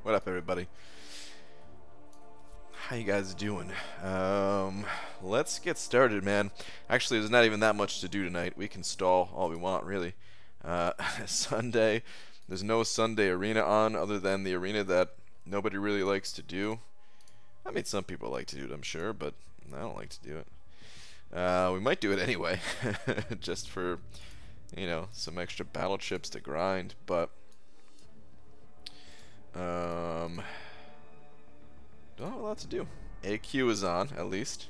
What up, everybody? How you guys doing? Let's get started, man. Actually, there's not even that much to do tonight. We can stall all we want, really. Sunday, there's no Sunday arena on other than the arena that nobody really likes to do. I mean, some people like to do it, I'm sure, but I don't like to do it. We might do it anyway, just for, you know, some extra battle chips to grind, but don't have a lot to do. AQ is on, at least,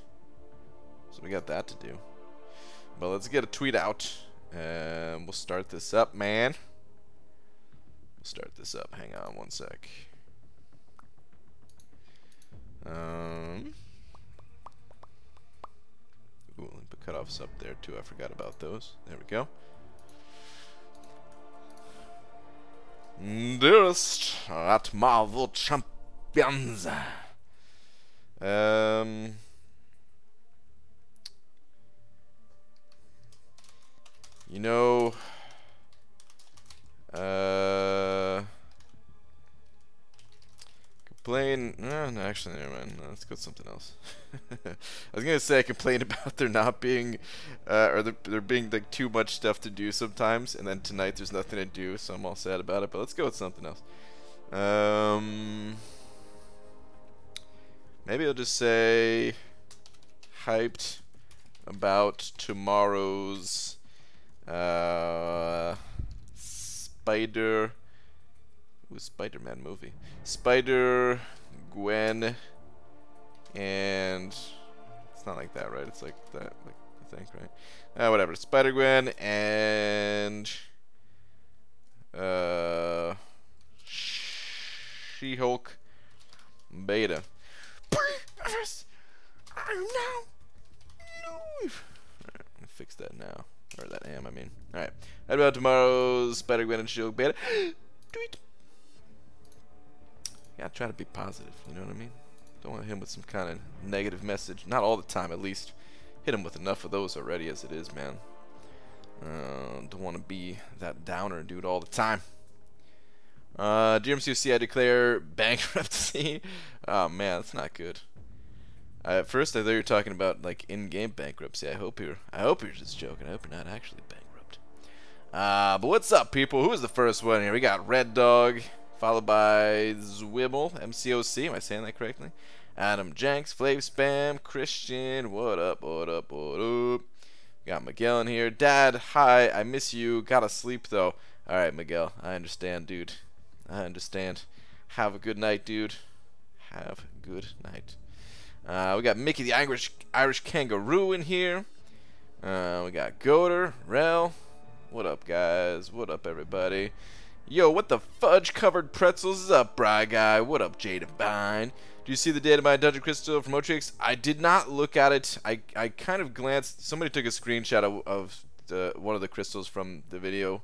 so we got that to do. But let's get a tweet out, and we'll start this up, man. We'll start this up. Hang on one sec. Ooh, let me put cutoffs up there too. I forgot about those. There we go. Dearest at Marvel Champions. You know, complain. No, actually, never mind. No, let's go with something else. I was gonna say I complained about there not being, or there being like too much stuff to do sometimes, and then tonight there's nothing to do, so I'm all sad about it. But let's go with something else. Maybe I'll just say hyped about tomorrow's Spider-Man movie. Spider-Gwen and it's not like that, right? It's like that, like I think, right? Whatever. Spider-Gwen and She-Hulk beta. Alright, fix that now. Or that I mean. Alright. How about tomorrow's Spider-Gwen and She-Hulk beta? Tweet. Yeah, try to be positive, you know what I mean? Don't want to hit him with some kind of negative message. Not all the time, at least. Hit him with enough of those already as it is, man. Don't want to be that downer dude all the time. DMCC, I declare bankruptcy. Oh man, that's not good. At first I thought you were talking about like in-game bankruptcy. I hope you're just joking. I hope you're not actually bankrupt. But what's up, people? Who is the first one here? We got Red Dog, followed by Zwibble, MCOC. Am I saying that correctly? Adam Jenks, Flav Spam, Christian. What up? What up? What up? Got Miguel in here. Dad, hi. I miss you. Gotta sleep though. All right, Miguel. I understand, dude. I understand. Have a good night, dude. Have a good night. We got Mickey the Irish Kangaroo in here. We got Goder, Rel. What up, guys? What up, everybody? Yo, what the fudge covered pretzels is up, Bry Guy? What up, Jay Divine? Do you see the data mine Dungeon Crystal from Otrix? I did not look at it. I kind of glanced. Somebody took a screenshot of one of the crystals from the video.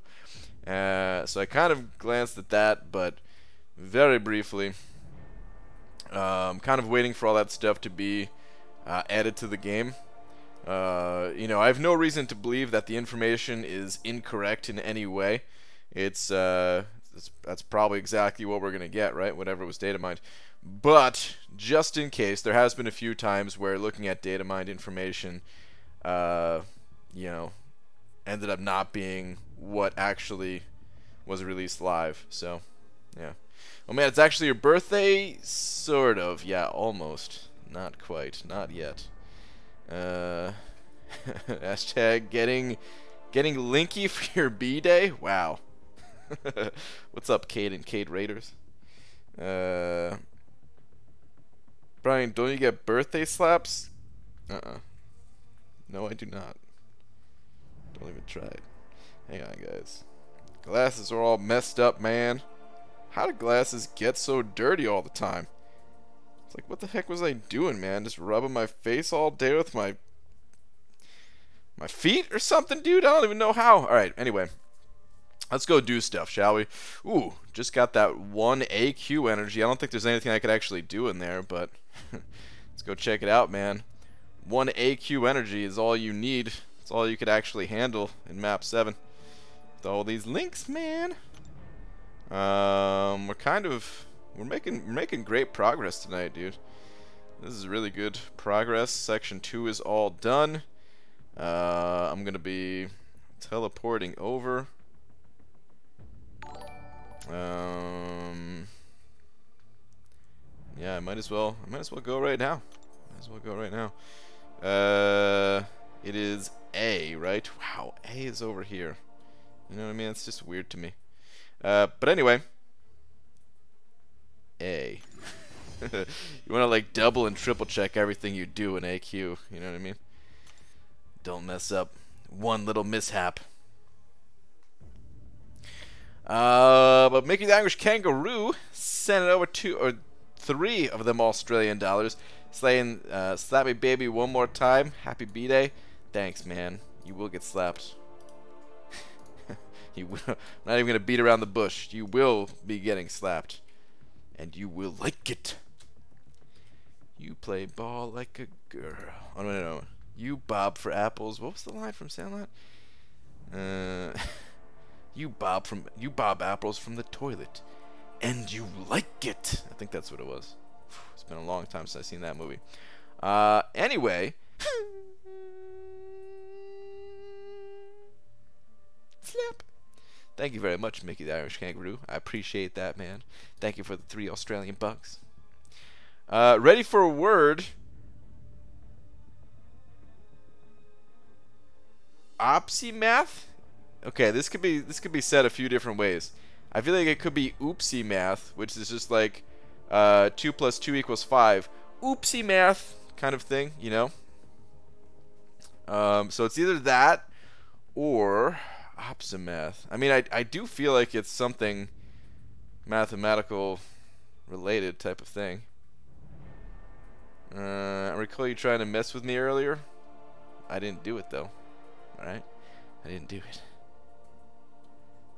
So I kind of glanced at that, but very briefly. Kind of waiting for all that stuff to be added to the game. You know, I have no reason to believe that the information is incorrect in any way. That's probably exactly what we're gonna get, right? Whatever was data mined. But just in case, there has been a few times where looking at data mined information, you know, ended up not being what actually was released live. So, yeah. Oh man, it's actually your birthday? Sort of. Yeah, almost. Not quite. Not yet. Hashtag getting linky for your B-Day? Wow. What's up, Cade and Cade Raiders? Brian, don't you get birthday slaps? No, I do not. Don't even try it. Hang on, guys. Glasses are all messed up, man. How do glasses get so dirty all the time? It's like, what the heck was I doing, man? Just rubbing my face all day with my feet or something, dude? I don't even know how. Alright, anyway. Let's go do stuff, shall we? Ooh, just got that 1 AQ energy. I don't think there's anything I could actually do in there, but let's go check it out, man. 1 AQ energy is all you need. It's all you could actually handle in map 7. With all these links, man. We're kind of we're making great progress tonight, dude. This is really good progress. Section 2 is all done. I'm gonna be teleporting over. Yeah, I might as well go right now. It is A, right? Wow, A is over here. You know what I mean? It's just weird to me. But anyway, A. You want to like double and triple check everything you do in AQ. You know what I mean? Don't mess up. One little mishap. But Mickey the Irish Kangaroo sent it over 2 or 3 of them Australian dollars, saying, "Slap me, baby, one more time. Happy B-Day." Thanks, man. You will get slapped. You will. I'm not even gonna beat around the bush. You will be getting slapped, and you will like it. You play ball like a girl. Oh no. You bob for apples. What was the line from Sandlot? You bob apples from the toilet, and you like it. I think that's what it was. It's been a long time since I've seen that movie. Anyway. Slap. Thank you very much, Mickey the Irish Kangaroo. I appreciate that, man. Thank you for the 3 Australian bucks. Ready for a word. Opsy math? Okay, this could be said a few different ways. I feel like it could be oopsie math, which is just like 2 + 2 = 5. Oopsie math kind of thing, you know? So it's either that or opsimath. I mean, I do feel like it's something mathematical related type of thing. I recall you trying to mess with me earlier. I didn't do it though. Alright? I didn't do it.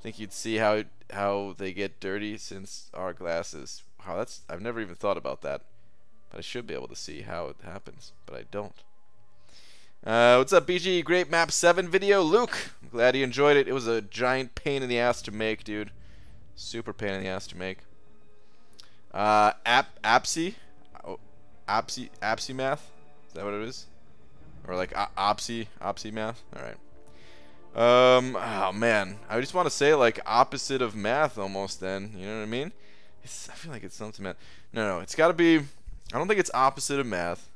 Think you'd see how they get dirty since our glasses. Wow, that's, I've never even thought about that. But I should be able to see how it happens, but I don't. What's up, BG? Great map 7 video. Luke, I'm glad you enjoyed it. It was a giant pain in the ass to make, dude. Super pain in the ass to make. Apsy? Oh, Apsy math? Is that what it is? Or like Opsy math? Alright. Oh man. I just want to say like opposite of math almost then. You know what I mean? I feel like it's something math. No, it's gotta be, I don't think it's opposite of math.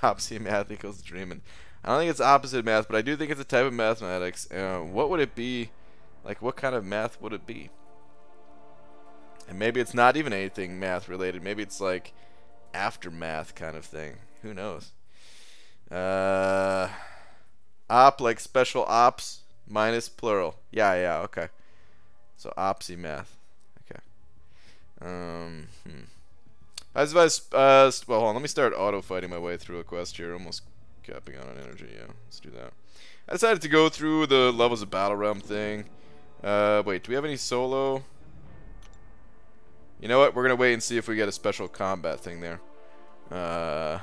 Opsy math equals dreaming. I don't think it's opposite math, but I do think it's a type of mathematics. What would it be? Like, what kind of math would it be? And maybe it's not even anything math related. Maybe it's like aftermath kind of thing. Who knows? Op, like special ops minus plural. Yeah, okay. So opsy math. Okay. Well, hold on. Let me start auto-fighting my way through a quest here. Almost capping out on energy. Yeah, let's do that. I decided to go through the levels of Battle Realm thing. Wait, do we have any solo? You know what? We're going to wait and see if we get a special combat thing there. Let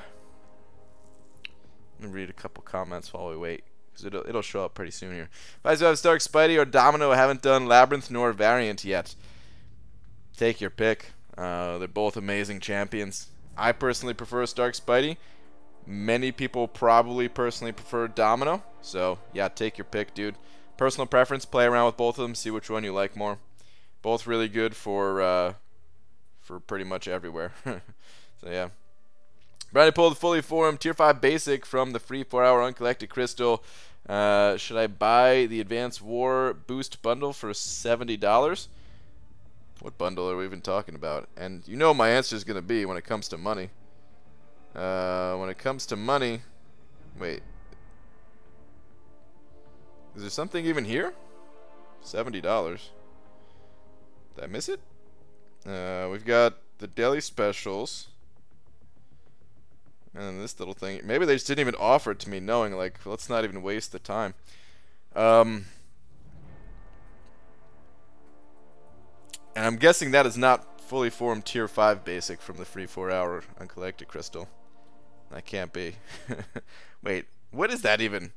me read a couple comments while we wait, because it'll show up pretty soon here. If I still have Stark, Spidey, or Domino, I haven't done Labyrinth nor Variant yet. Take your pick. They're both amazing champions. I personally prefer Stark Spidey. Many people probably personally prefer Domino. So, yeah, take your pick, dude. Personal preference, play around with both of them, see which one you like more. Both really good for pretty much everywhere. So, yeah. Brady pulled fully formed Tier 5 Basic from the free 4-hour uncollected crystal. Should I buy the Advanced War Boost bundle for $70? What bundle are we even talking about? And you know my answer is going to be when it comes to money. When it comes to money... Wait. Is there something even here? $70. Did I miss it? We've got the Deli Specials. And this little thing. Maybe they just didn't even offer it to me knowing, like, let's not even waste the time. And I'm guessing that is not fully formed Tier 5 Basic from the free 4-hour uncollected crystal. That can't be. Wait, what is that even?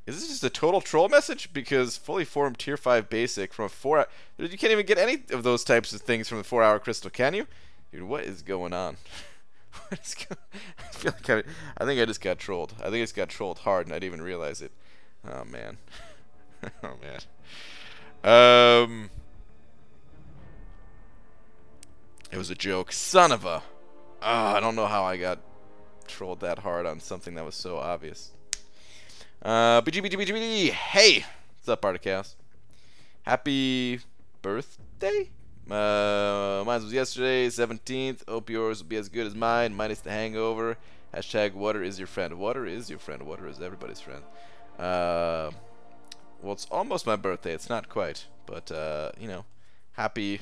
Is this just a total troll message? Because fully formed tier 5 basic from a 4 Dude, you can't even get any of those types of things from the 4-hour crystal, can you? Dude, what is going on? What is I feel like I think I just got trolled. I think I just got trolled hard and I didn't even realize it. Oh man. Oh man. It was a joke. Son of a. I don't know how I got trolled that hard on something that was so obvious. BG. Hey! What's up, Articast? Happy birthday? Mine was yesterday, 17th. Hope yours will be as good as mine, minus the hangover. Hashtag water is your friend. Water is your friend. Water is everybody's friend. Well, it's almost my birthday. It's not quite. But, you know, happy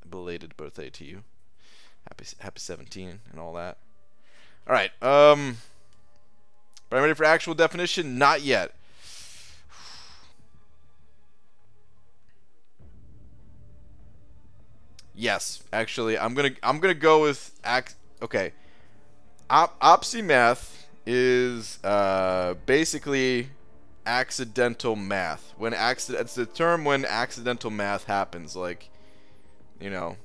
belated birthday to you. Happy 17 and all that. Alright, but I'm ready for actual definition? Not yet. Yes, actually, I'm gonna go with okay. Opsimath is basically accidental math. It's the term when accidental math happens, like, you know,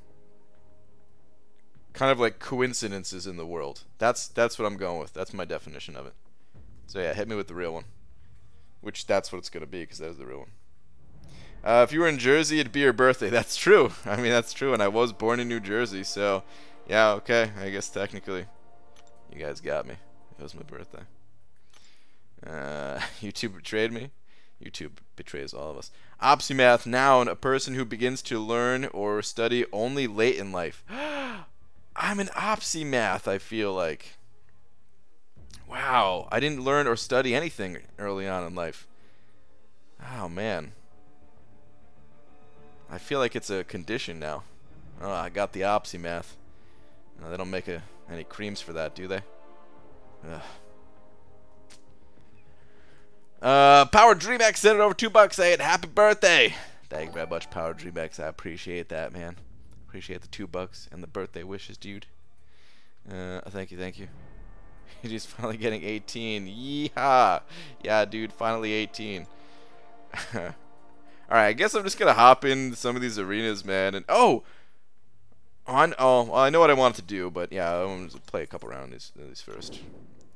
kind of like coincidences in the world. That's what I'm going with. That's my definition of it. So yeah, hit me with the real one. Which that's what it's gonna be, because that is the real one. If you were in Jersey, it'd be your birthday. That's true. I mean, that's true, and I was born in New Jersey, so yeah, okay. I guess technically, you guys got me. It was my birthday. YouTube betrayed me. YouTube betrays all of us. Opsimath, noun, a person who begins to learn or study only late in life. I'm an opsimath, I feel like. Wow, I didn't learn or study anything early on in life. Oh, man. I feel like it's a condition now. Oh, I got the opsimath. No, they don't make any creams for that, do they? Ugh. Power DreamX sent it over $2 saying happy birthday. Thank you very much, Power DreamX. I appreciate that, man. Appreciate the $2 and the birthday wishes, dude. Thank you. He's finally getting 18. Yeehaw! Yeah, dude, finally 18. Alright, I guess I'm just gonna hop in some of these arenas, man. And well, I know what I want to do, but yeah, I'm gonna play a couple rounds these first.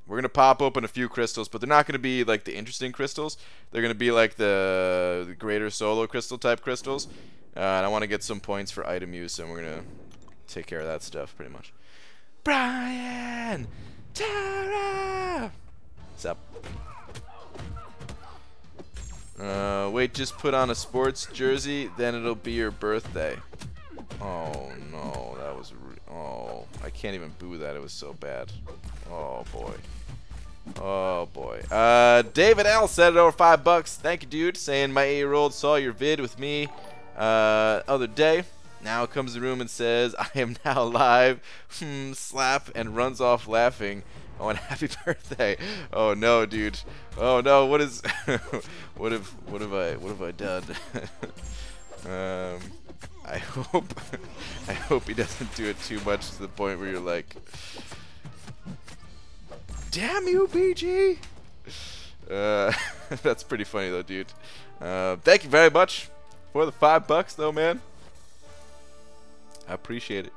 We're gonna pop open a few crystals, but they're not gonna be like the interesting crystals. They're gonna be like the greater solo crystal type crystals. And I want to get some points for item use, and we're gonna take care of that stuff pretty much. Brian, Tara, what's up? Wait, just put on a sports jersey, then it'll be your birthday. Oh no, that was oh, I can't even boo that. It was so bad. Oh boy. Oh boy. David L said it over $5. Thank you, dude. Saying my 8-year-old saw your vid with me other day. Now comes the room and says I am now live. Slap and runs off laughing. Oh, and happy birthday. Oh no, dude. Oh no, what is what have I done? I hope he doesn't do it too much to the point where you're like, damn you, BG. That's pretty funny though, dude. Thank you very much for the $5 though, man. I appreciate it.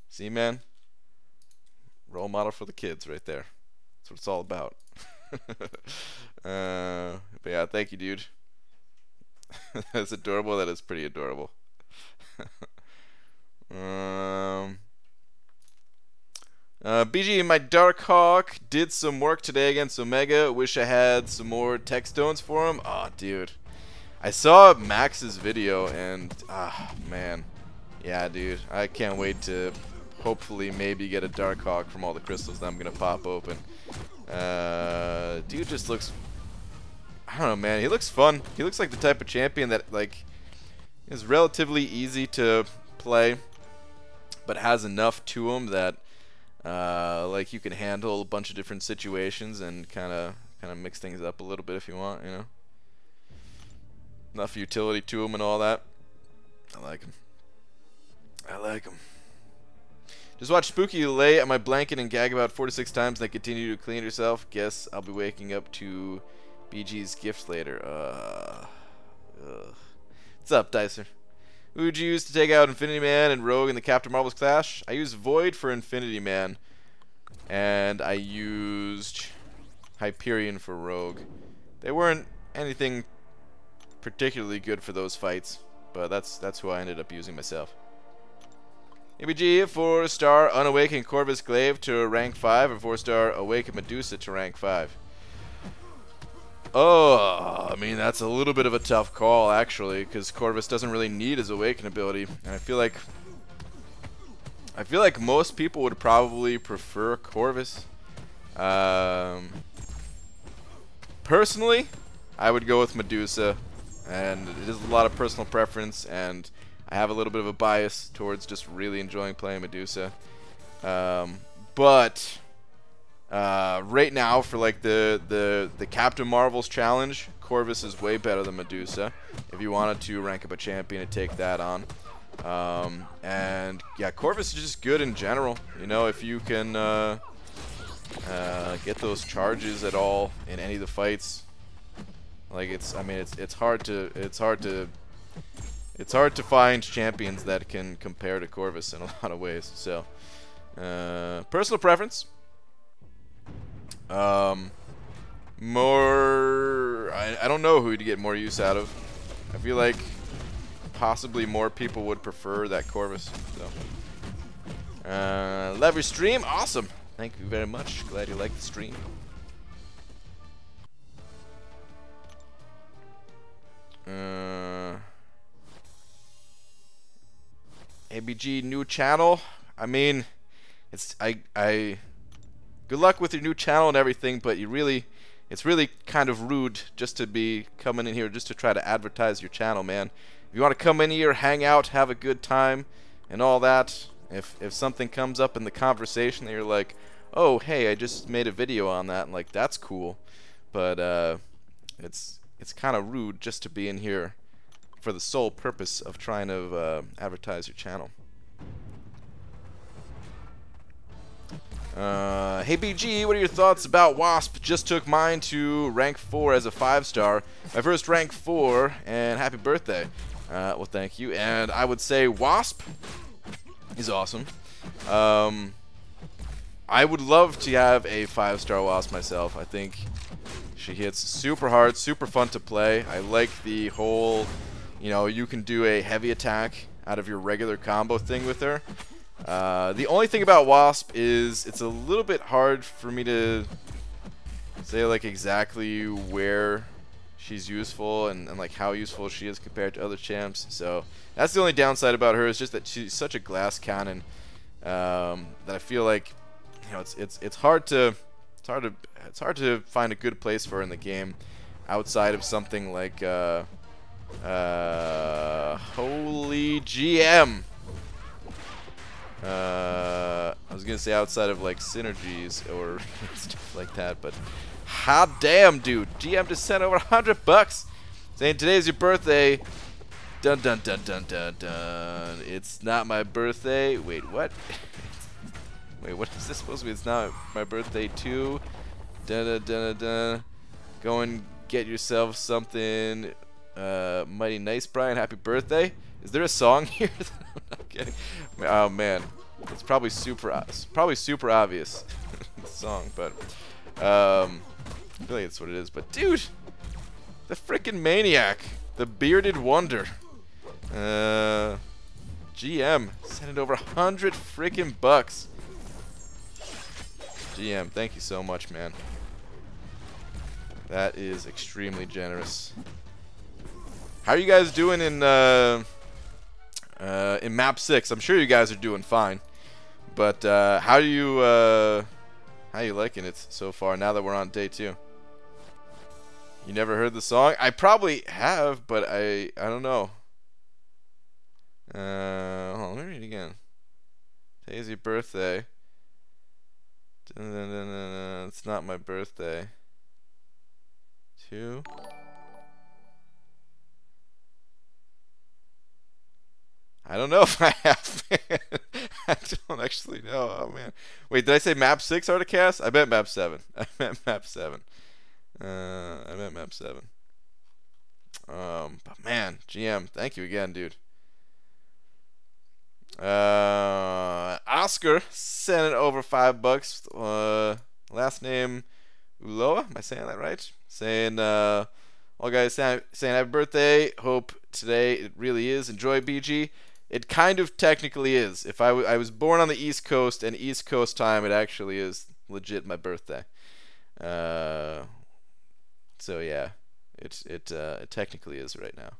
See, man? Role model for the kids right there. That's what it's all about. But yeah, thank you, dude. That's adorable. That is pretty adorable. BG, my Dark Hawk did some work today against Omega. Wish I had some more tech stones for him. Oh, dude. I saw Max's video and, man. Yeah, dude. I can't wait to hopefully maybe get a Dark Hawk from all the crystals that I'm going to pop open. Dude just looks, I don't know, man. He looks fun. He looks like the type of champion that, like, is relatively easy to play, but has enough to him that, like, you can handle a bunch of different situations and kind of mix things up a little bit if you want, you know. Enough utility to him and all that. I like him. I like him. Just watch Spooky lay on my blanket and gag about 46 times, then continue to clean herself. Guess I'll be waking up to BG's gift later. What's up, Dicer? Who would you use to take out Infinity Man and Rogue in the Captain Marvel's clash? I used Void for Infinity Man, and I used Hyperion for Rogue. They weren't anything particularly good for those fights, but that's who I ended up using myself. ABG, 4-star Unawakened Corvus Glaive to rank 5, or 4-star Awakened Medusa to rank 5. Oh, I mean, that's a little bit of a tough call, actually, because Corvus doesn't really need his Awaken ability, and I feel like most people would probably prefer Corvus. Personally, I would go with Medusa, and it is a lot of personal preference, and I have a little bit of a bias towards just really enjoying playing Medusa. But right now, for like the Captain Marvel's challenge, Corvus is way better than Medusa. If you wanted to rank up a champion and take that on, and yeah, Corvus is just good in general. You know, if you can get those charges at all in any of the fights, like it's hard to find champions that can compare to Corvus in a lot of ways. So, personal preference. I don't know who to get more use out of. I feel like possibly more people would prefer that Corvus. So, love your stream. Awesome. Thank you very much. Glad you liked the stream. ABG new channel. I mean, good luck with your new channel and everything, but it's really kind of rude just to be coming in here just to try to advertise your channel, man. If you want to come in here, hang out, have a good time, and all that, if something comes up in the conversation that you're like, oh, hey, I just made a video on that, and like, that's cool, but it's kind of rude just to be in here for the sole purpose of trying to advertise your channel. Hey BG, what are your thoughts about Wasp? Just took mine to rank 4 as a 5-star. My first rank 4, and happy birthday. Well, thank you. And I would say Wasp is awesome. I would love to have a 5-star Wasp myself. I think she hits super hard, super fun to play. I like the whole, you know, you can do a heavy attack out of your regular combo thing with her. The only thing about Wasp is it's a little bit hard for me to say like exactly where she's useful and like how useful she is compared to other champs. So that's the only downside about her, is just that she's such a glass cannon that I feel like, you know, it's hard to find a good place for her in the game outside of something like holy GM. I was gonna say outside of like synergies or stuff like that, but hot damn, dude! GM just sent over $100 saying today's your birthday. Dun dun dun dun dun dun. It's not my birthday. Wait, what? Wait, what is this supposed to be? It's not my birthday too. Dun dun dun dun. Go and get yourself something mighty nice, Brian. Happy birthday. Is there a song here? I'm not kidding. Oh man, it's probably super obvious the song, but I feel like that's what it is. But dude, the freaking maniac, the bearded wonder, GM sent it over $100 freaking bucks. GM, thank you so much, man. That is extremely generous. How are you guys doing in map 6? I'm sure you guys are doing fine, but how you liking it so far now that we're on day 2? You never heard the song? I probably have, but I don't know. Hold on, let me read it again. Today's your birthday. Dun, dun, dun, dun, dun. It's not my birthday. 2. I don't know if I have. I don't actually know. Oh man. Wait, did I say map 6 Articast? I meant map 7. I meant map 7. I meant map 7. But man, GM, thank you again, dude. Oscar sent it over $5. Last name Uloa. Am I saying that right? Saying, all guys saying happy birthday. Hope today it really is. Enjoy BG. It kind of technically is. If I was born on the East Coast and East Coast time, it actually is legit my birthday. So yeah, it technically is right now.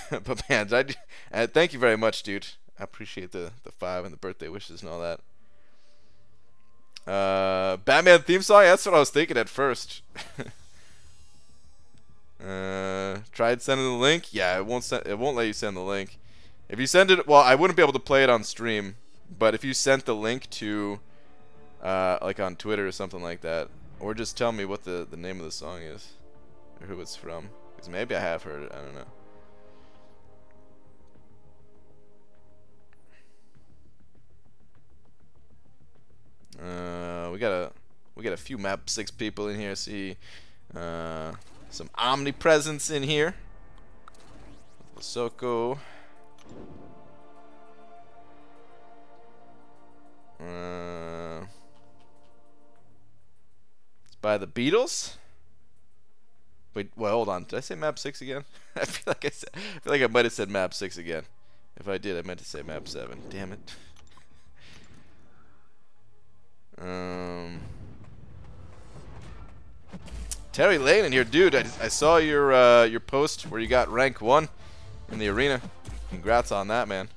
But man, thank you very much, dude. I appreciate the 5 and the birthday wishes and all that. Batman theme song. That's what I was thinking at first. Tried sending the link. Yeah, it won't let you send the link. If you send it, well, I wouldn't be able to play it on stream. But if you sent the link to, like on Twitter or something like that, or just tell me what the name of the song is, or who it's from, because maybe I have heard it. I don't know. We got a few map 6 people in here. See, some omnipresence in here. Soko. It's by the Beatles. Wait, well, hold on. Did I say map 6 again? I feel like I might have said map 6 again. If I did, I meant to say map 7. Damn it. Terry Lane in here, dude. I saw your post where you got rank 1 in the arena. Congrats on that, man.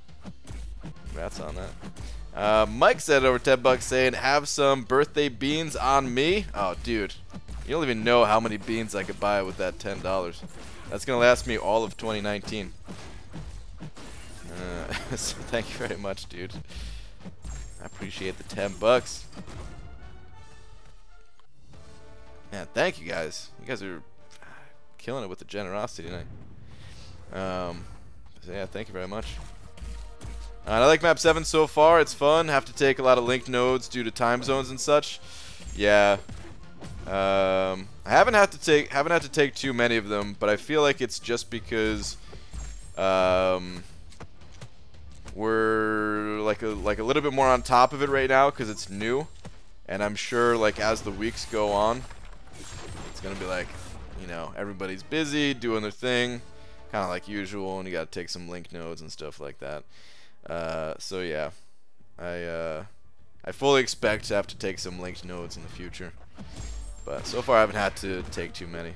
Congrats on that. Mike said over $10 saying, have some birthday beans on me. Oh, dude. You don't even know how many beans I could buy with that $10. That's going to last me all of 2019. So thank you very much, dude. I appreciate the $10. Man, thank you guys. You guys are killing it with the generosity tonight. So yeah, thank you very much. I like map 7 so far. It's fun. Have to take a lot of linked nodes due to time zones and such. Yeah. I haven't had to take too many of them, but I feel like it's just because we're like a little bit more on top of it right now because it's new, and I'm sure like as the weeks go on, it's gonna be like, you know, everybody's busy doing their thing, kind of like usual, and you gotta take some link nodes and stuff like that. So yeah, I fully expect to have to take some linked nodes in the future, but so far I haven't had to take too many.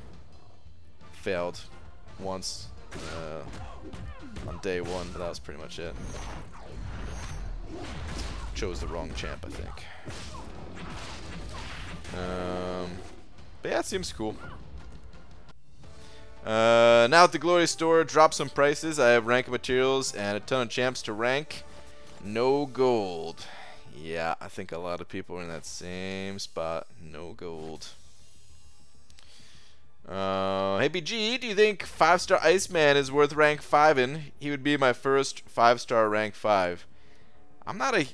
Failed once on day 1, but that was pretty much it. Chose the wrong champ, I think. But yeah, it seems cool. Now at the Glory Store, drop some prices. I have rank materials and a ton of champs to rank. No gold. Yeah, I think a lot of people are in that same spot. No gold. Hey BG, do you think 5-star Iceman is worth rank 5 in? He would be my first 5-star rank 5. I'm not a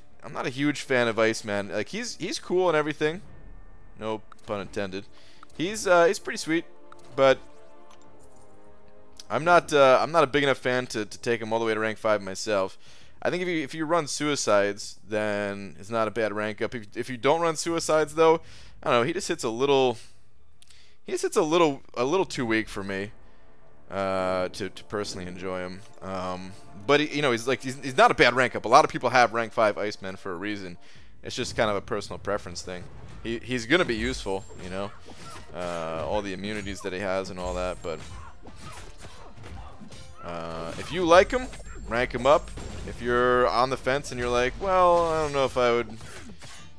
huge fan of Iceman. Like he's cool and everything. No pun intended. He's pretty sweet, but I'm not a big enough fan to take him all the way to rank 5 myself. I think if you run suicides, then it's not a bad rank up. If you don't run suicides though, I don't know, he just hits a little too weak for me to personally enjoy him. But he, you know, he's not a bad rank up. A lot of people have rank 5 Iceman for a reason. It's just kind of a personal preference thing. He's gonna be useful, you know, all the immunities that he has and all that. But if you like him, rank him up. If you're on the fence and you're like, well, I don't know if I would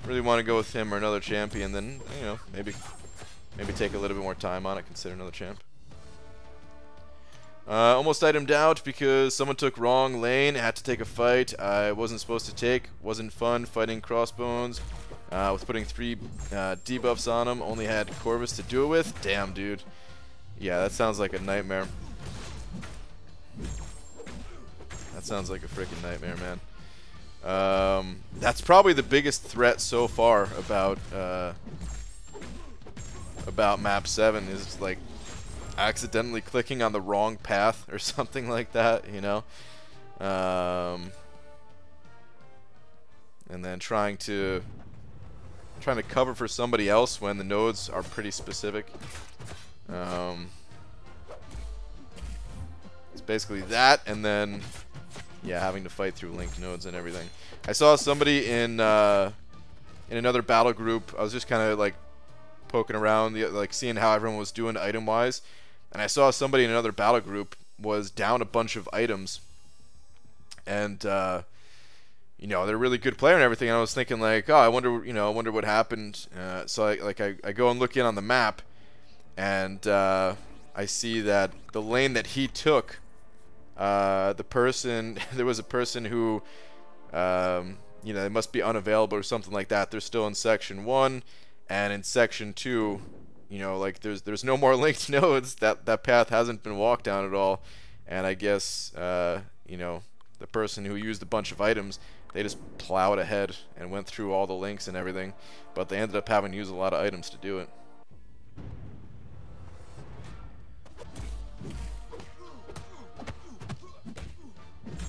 really want to go with him or another champion, then you know, maybe take a little bit more time on it, consider another champ. Almost itemed out because someone took wrong lane, had to take a fight I wasn't supposed to take. Wasn't fun fighting Crossbones with putting 3 debuffs on him. Only had Corvus to do it with. Damn, dude. Yeah, that sounds like a nightmare. That sounds like a freaking nightmare, man. That's probably the biggest threat so far about map 7 is like accidentally clicking on the wrong path or something like that, you know. And then trying to cover for somebody else when the nodes are pretty specific. It's basically that, and then yeah, having to fight through linked nodes and everything. I saw somebody in another battle group. I was just kind of like poking around, like seeing how everyone was doing item wise, and I saw somebody in another battle group was down a bunch of items, and you know, they're a really good player and everything. And I was thinking like, oh, I wonder what happened. So I go and look in on the map, and I see that the lane that he took, there was a person who, you know, they must be unavailable or something like that. They're still in section 1, and in section 2, you know, like there's no more linked nodes. That path hasn't been walked down at all, and I guess you know, the person who used a bunch of items, they just plowed ahead and went through all the links and everything, but they ended up having to use a lot of items to do it.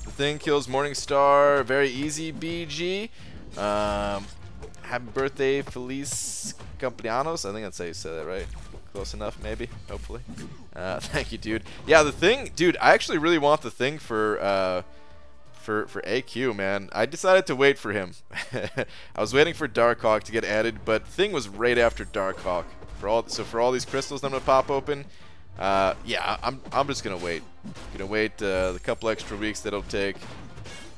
The Thing kills Morningstar, very easy, BG. Happy birthday, Feliz Cumpleaños. I think that's how you say that, right? Close enough, maybe, hopefully. Thank you, dude. Yeah, the Thing, dude, I actually really want the Thing for AQ, man. I decided to wait for him. I was waiting for Darkhawk to get added, but Thing was right after Darkhawk. For all these crystals I'm gonna pop open, yeah, I'm just gonna wait. Gonna wait the couple extra weeks that it'll take.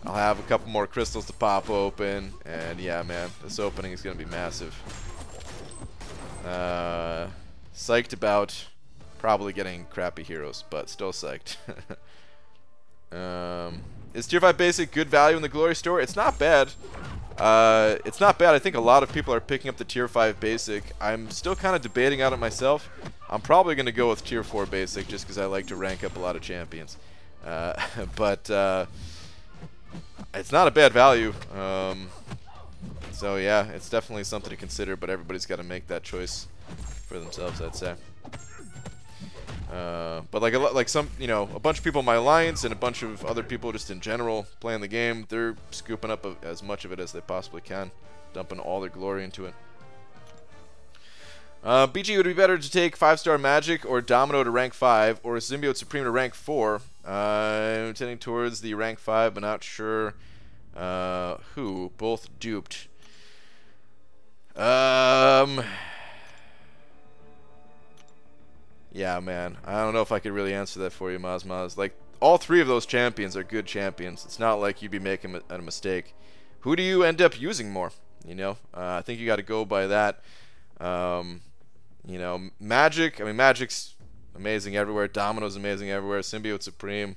I'll have a couple more crystals to pop open, and yeah, man, this opening is gonna be massive. Psyched about probably getting crappy heroes, but still psyched. Is Tier 5 Basic good value in the Glory Store? It's not bad. It's not bad. I think a lot of people are picking up the Tier 5 Basic. I'm still kind of debating on it myself. I'm probably going to go with Tier 4 Basic just because I like to rank up a lot of champions. But it's not a bad value. So yeah, it's definitely something to consider, but everybody's got to make that choice for themselves, I'd say. But like some, you know, a bunch of people in my alliance and a bunch of other people just in general playing the game, they're scooping up as much of it as they possibly can, dumping all their glory into it. BG, would it be better to take 5-star Magic or Domino to rank 5 or Symbiote Supreme to rank 4? I'm tending towards the rank 5, but not sure who. Both duped. Yeah, man. I don't know if I could really answer that for you, Mazmaz. Like, all 3 of those champions are good champions. It's not like you'd be making a mistake. Who do you end up using more? You know, I think you got to go by that. You know, Magic. I mean, Magic's amazing everywhere. Domino's amazing everywhere. Symbiote Supreme.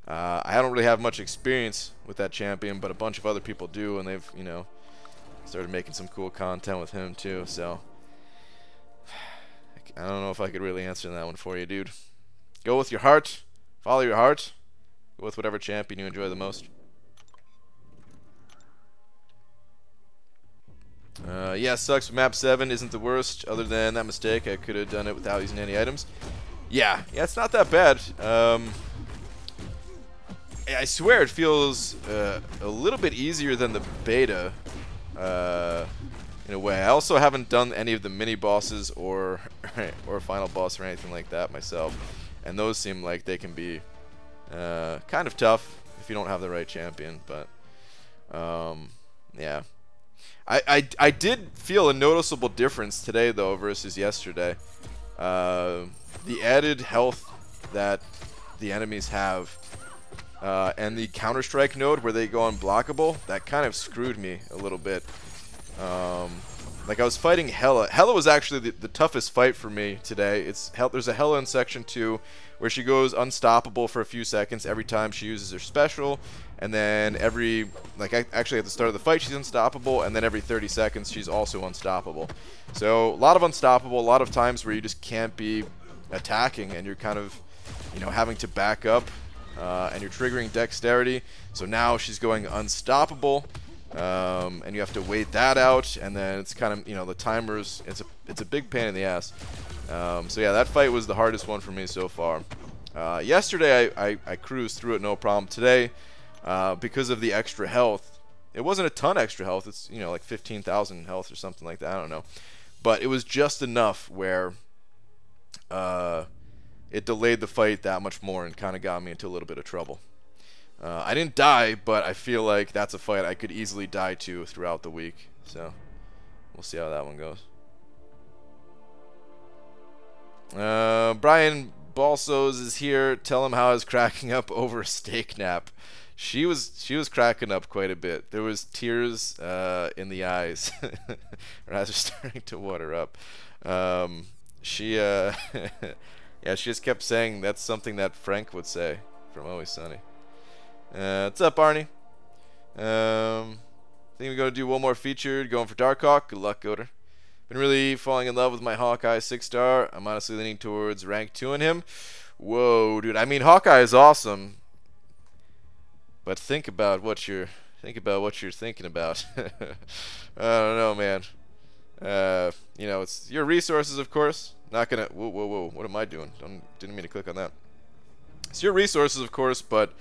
I don't really have much experience with that champion, but a bunch of other people do, and they've, you know, started making some cool content with him too. So I don't know if I could really answer that one for you, dude. Go with your heart. Follow your heart. Go with whatever champion you enjoy the most. Yeah, sucks. Map 7 isn't the worst. Other than that mistake, I could have done it without using any items. Yeah, it's not that bad. I swear it feels a little bit easier than the beta. In a way. I also haven't done any of the mini bosses or final boss or anything like that myself, and those seem like they can be kind of tough if you don't have the right champion. But yeah, I did feel a noticeable difference today though versus yesterday. The added health that the enemies have and the Counter-Strike node where they go unblockable, that kind of screwed me a little bit. Like I was fighting Hela. Hela was actually the toughest fight for me today. There's a Hela in section 2 where she goes unstoppable for a few seconds every time she uses her special, and then actually at the start of the fight she's unstoppable, and then every 30 seconds she's also unstoppable. So a lot of unstoppable, a lot of times where you just can't be attacking and you're kind of, you know, having to back up, and you're triggering dexterity. So now she's going unstoppable. and you have to wait that out, and then it's kind of, you know, the timers, it's a big pain in the ass. So yeah, that fight was the hardest one for me so far. Yesterday I cruised through it no problem. Today, because of the extra health, it wasn't a ton extra health, it's, you know, like 15,000 health or something like that, I don't know, but it was just enough where it delayed the fight that much more and kind of got me into a little bit of trouble. I didn't die, but I feel like that's a fight I could easily die to throughout the week. So, we'll see how that one goes. Brian Balsos is here. Tell him how I was cracking up over a steak nap. She was cracking up quite a bit. There was tears in the eyes. Her eyes are starting to water up. Yeah, she just kept saying that's something that Frank would say from Always Sunny. What's up, Arnie? Think we're gonna do one more featured. Going for Darkhawk. Good luck, Goater. Been really falling in love with my Hawkeye 6-star. I'm honestly leaning towards rank 2 in him. Whoa, dude. I mean, Hawkeye is awesome, but think about what you're thinking about. I don't know, man. You know, it's your resources, of course. Not gonna. Whoa. What am I doing? Didn't mean to click on that. It's your resources, of course, but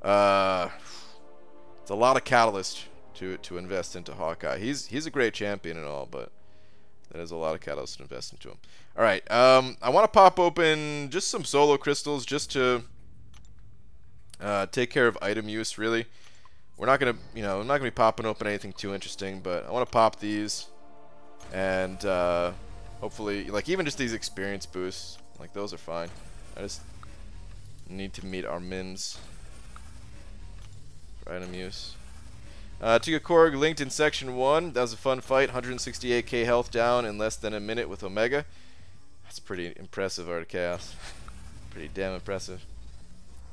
it's a lot of catalyst to invest into Hawkeye. He's a great champion and all, but that is a lot of catalyst to invest into him. All right, I want to pop open just some solo crystals just to take care of item use. Really, we're not gonna, you know, I'm not gonna be popping open anything too interesting, but I want to pop these and hopefully, like, even just these experience boosts, like, those are fine. I just need to meet our mins for item use. Took a Korg linked in section 1. That was a fun fight. 168k health down in less than a minute with Omega. That's pretty impressive, Art of Chaos. Pretty damn impressive.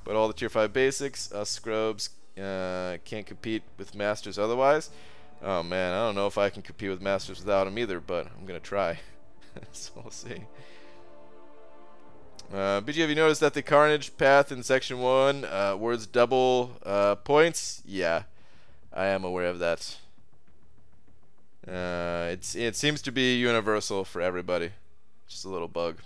But all the tier 5 basics, us scrubs can't compete with masters otherwise. Oh man, I don't know if I can compete with masters without them either, but I'm gonna try. So we'll see. BG, have you noticed that the Carnage path in section 1 words double points? Yeah, I am aware of that. It seems to be universal for everybody. Just a little bug.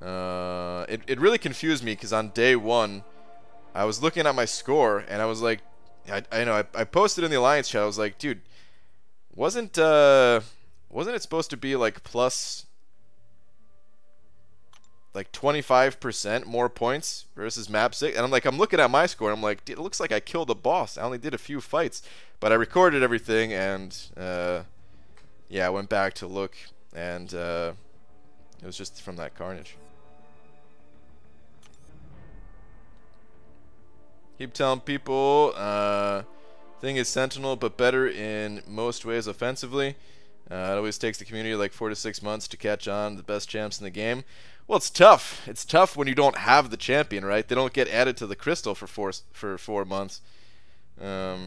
It really confused me because on day 1, I was looking at my score and I was like, I posted in the Alliance chat. I was like, dude, wasn't it supposed to be like plus like 25% more points versus map 6? And I'm like, I'm looking at my score and I'm like, it looks like I killed a boss. I only did a few fights, but I recorded everything and yeah, I went back to look and it was just from that Carnage. Keep telling people thing is Sentinel, but better in most ways offensively. It always takes the community like 4 to 6 months to catch on the best champs in the game. Well, it's tough. It's tough when you don't have the champion, right? They don't get added to the crystal for 4 months. They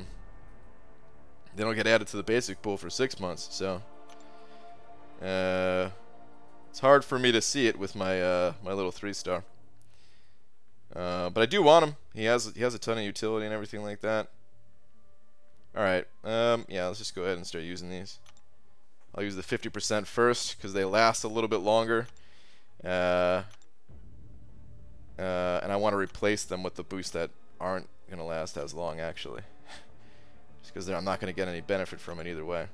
don't get added to the basic pool for 6 months, so it's hard for me to see it with my my little 3-star. But I do want him. He has a ton of utility and everything like that. All right. Yeah, let's just go ahead and start using these. I'll use the 50% first because they last a little bit longer. And I want to replace them with the boosts that aren't going to last as long, actually. Just because I'm not going to get any benefit from it either way.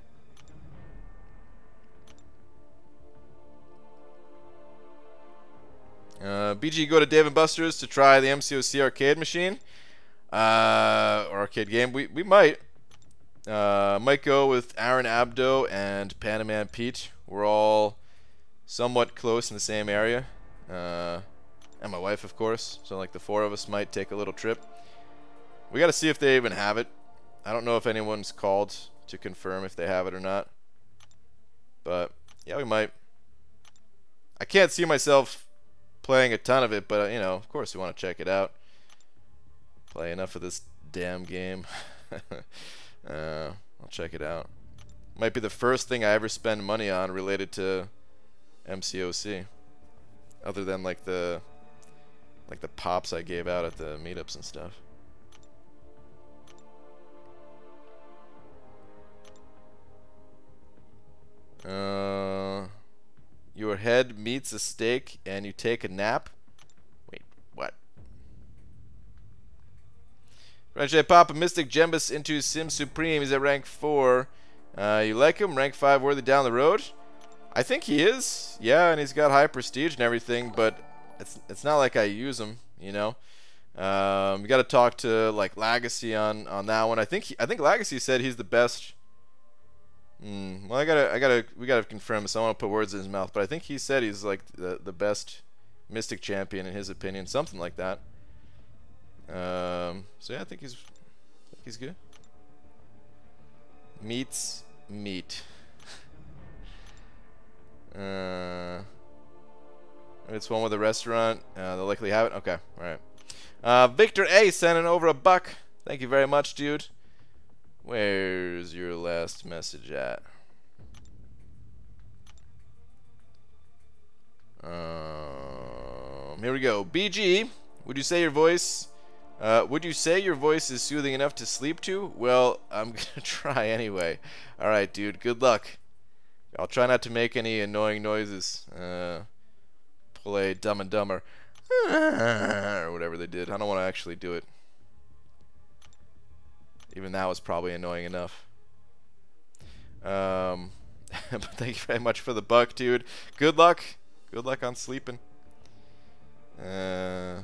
BG, go to Dave & Buster's to try the MCOC arcade machine. Or arcade game. We might. Might go with Aaron Abdo and Panaman Pete. We're all somewhat close in the same area. And my wife, of course. So like the 4 of us might take a little trip. We got to see if they even have it. I don't know if anyone's called to confirm if they have it or not. But yeah, we might. I can't see myself playing a ton of it, but you know, of course we want to check it out. Play enough of this damn game. I'll check it out. Might be the first thing I ever spend money on related to MCOC, other than like the pops I gave out at the meetups and stuff. Your head meets a steak and you take a nap. Wait, what? Right, should I pop a Mystic Gembus into Sim Supreme? He's at rank 4. You like him? Rank 5 worthy down the road? I think he is. Yeah, and he's got high prestige and everything, but it's not like I use him, you know. You got to talk to like Legacy on that one. I think Legacy said he's the best. Well, we gotta confirm this. I don't want to put words in his mouth, but I think he said he's like the best Mystic champion in his opinion, something like that. So yeah, I think he's good. Meets meat. It's one with a restaurant. They'll likely have it. Okay, all right. Victor A sending over $1. Thank you very much, dude. Where's your last message at? Here we go. BG, would you say your voice is soothing enough to sleep to? Well, I'm gonna try anyway. All right, dude. Good luck. I'll try not to make any annoying noises. Play Dumb and Dumber or whatever they did. I don't want to actually do it. Even that was probably annoying enough. But thank you very much for the $1, dude. Good luck. Good luck on sleeping. Alright,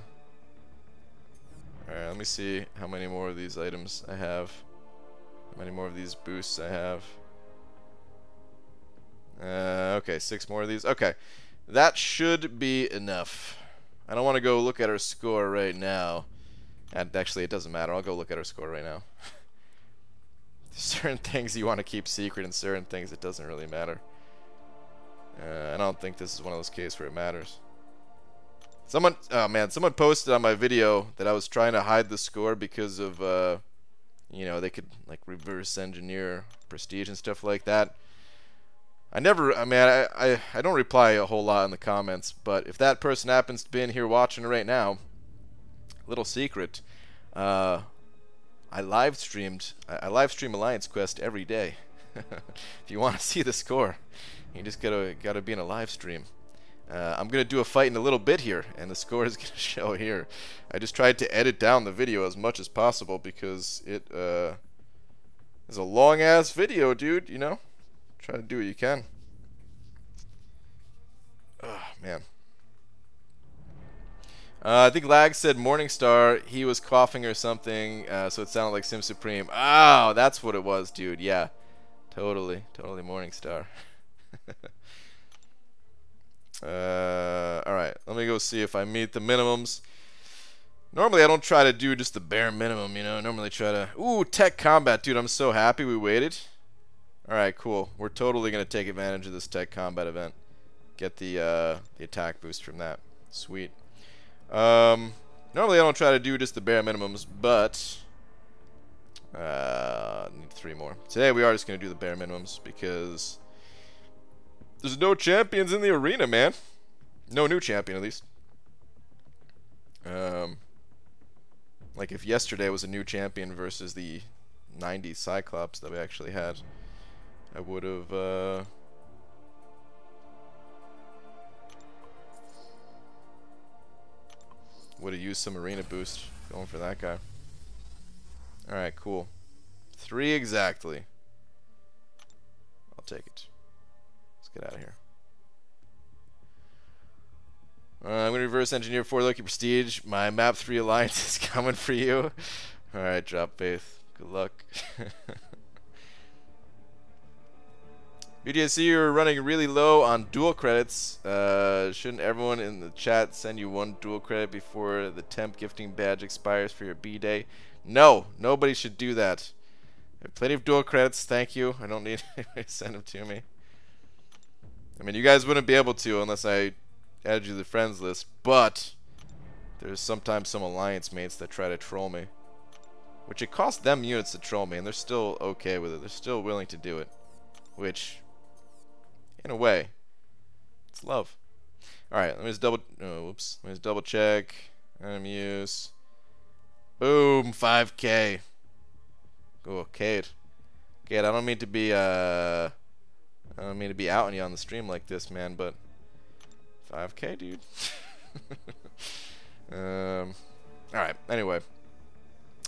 let me see how many more of these items I have. How many more of these boosts I have. Okay, 6 more of these. Okay, that should be enough. I don't want to go look at our score right now. And actually, it doesn't matter. I'll go look at our score right now. Certain things you want to keep secret, and certain things it doesn't really matter. I don't think this is one of those cases where it matters. Someone posted on my video that I was trying to hide the score because of, you know, they could like reverse engineer prestige and stuff like that. I don't reply a whole lot in the comments, but if that person happens to be in here watching right now, little secret, I live stream Alliance Quest every day. If you want to see the score, you just gotta be in a live stream. I'm gonna do a fight in a little bit here, and the score is gonna show here. I just tried to edit down the video as much as possible because it is a long ass video, dude. You know, try to do what you can. Oh man. I think Lag said Morningstar. He was coughing or something, so it sounded like Sim Supreme. Oh, that's what it was, dude. Yeah, totally Morningstar. Alright, let me go see if I meet the minimums. Normally I don't try to do just the bare minimum, you know. I normally try to... Ooh, Tech Combat, dude. I'm so happy we waited. Alright, cool. We're totally going to take advantage of this Tech Combat event. Get the attack boost from that. Sweet. Normally I don't try to do just the bare minimums, but... need 3 more. Today we are just going to do the bare minimums because... There's no champions in the arena, man. No new champion, at least. Like if yesterday was a new champion versus the 90 Cyclops that we actually had, I would have, used some arena boost going for that guy. Alright, cool. 3 exactly. I'll take it. Get out of here. I'm going to reverse engineer 4 Loki Prestige. My map 3 Alliance is coming for you. Alright, drop faith. Good luck. BDSC, you're running really low on dual credits. Shouldn't everyone in the chat send you 1 dual credit before the temp gifting badge expires for your B-Day? No, nobody should do that. I have plenty of dual credits, thank you. I don't need anybody to send them to me. I mean, you guys wouldn't be able to unless I added you to the friends list, but there's sometimes some alliance mates that try to troll me. Which it costs them units to troll me, and they're still okay with it. They're still willing to do it. Which, in a way, it's love. Alright, let me just double... Oh, whoops. Let me just double check. Item use. Boom, 5K. Oh, Cade. Cade, I don't mean to be, I don't mean to be outing you on the stream like this, man, but 5K, dude. Alright, anyway.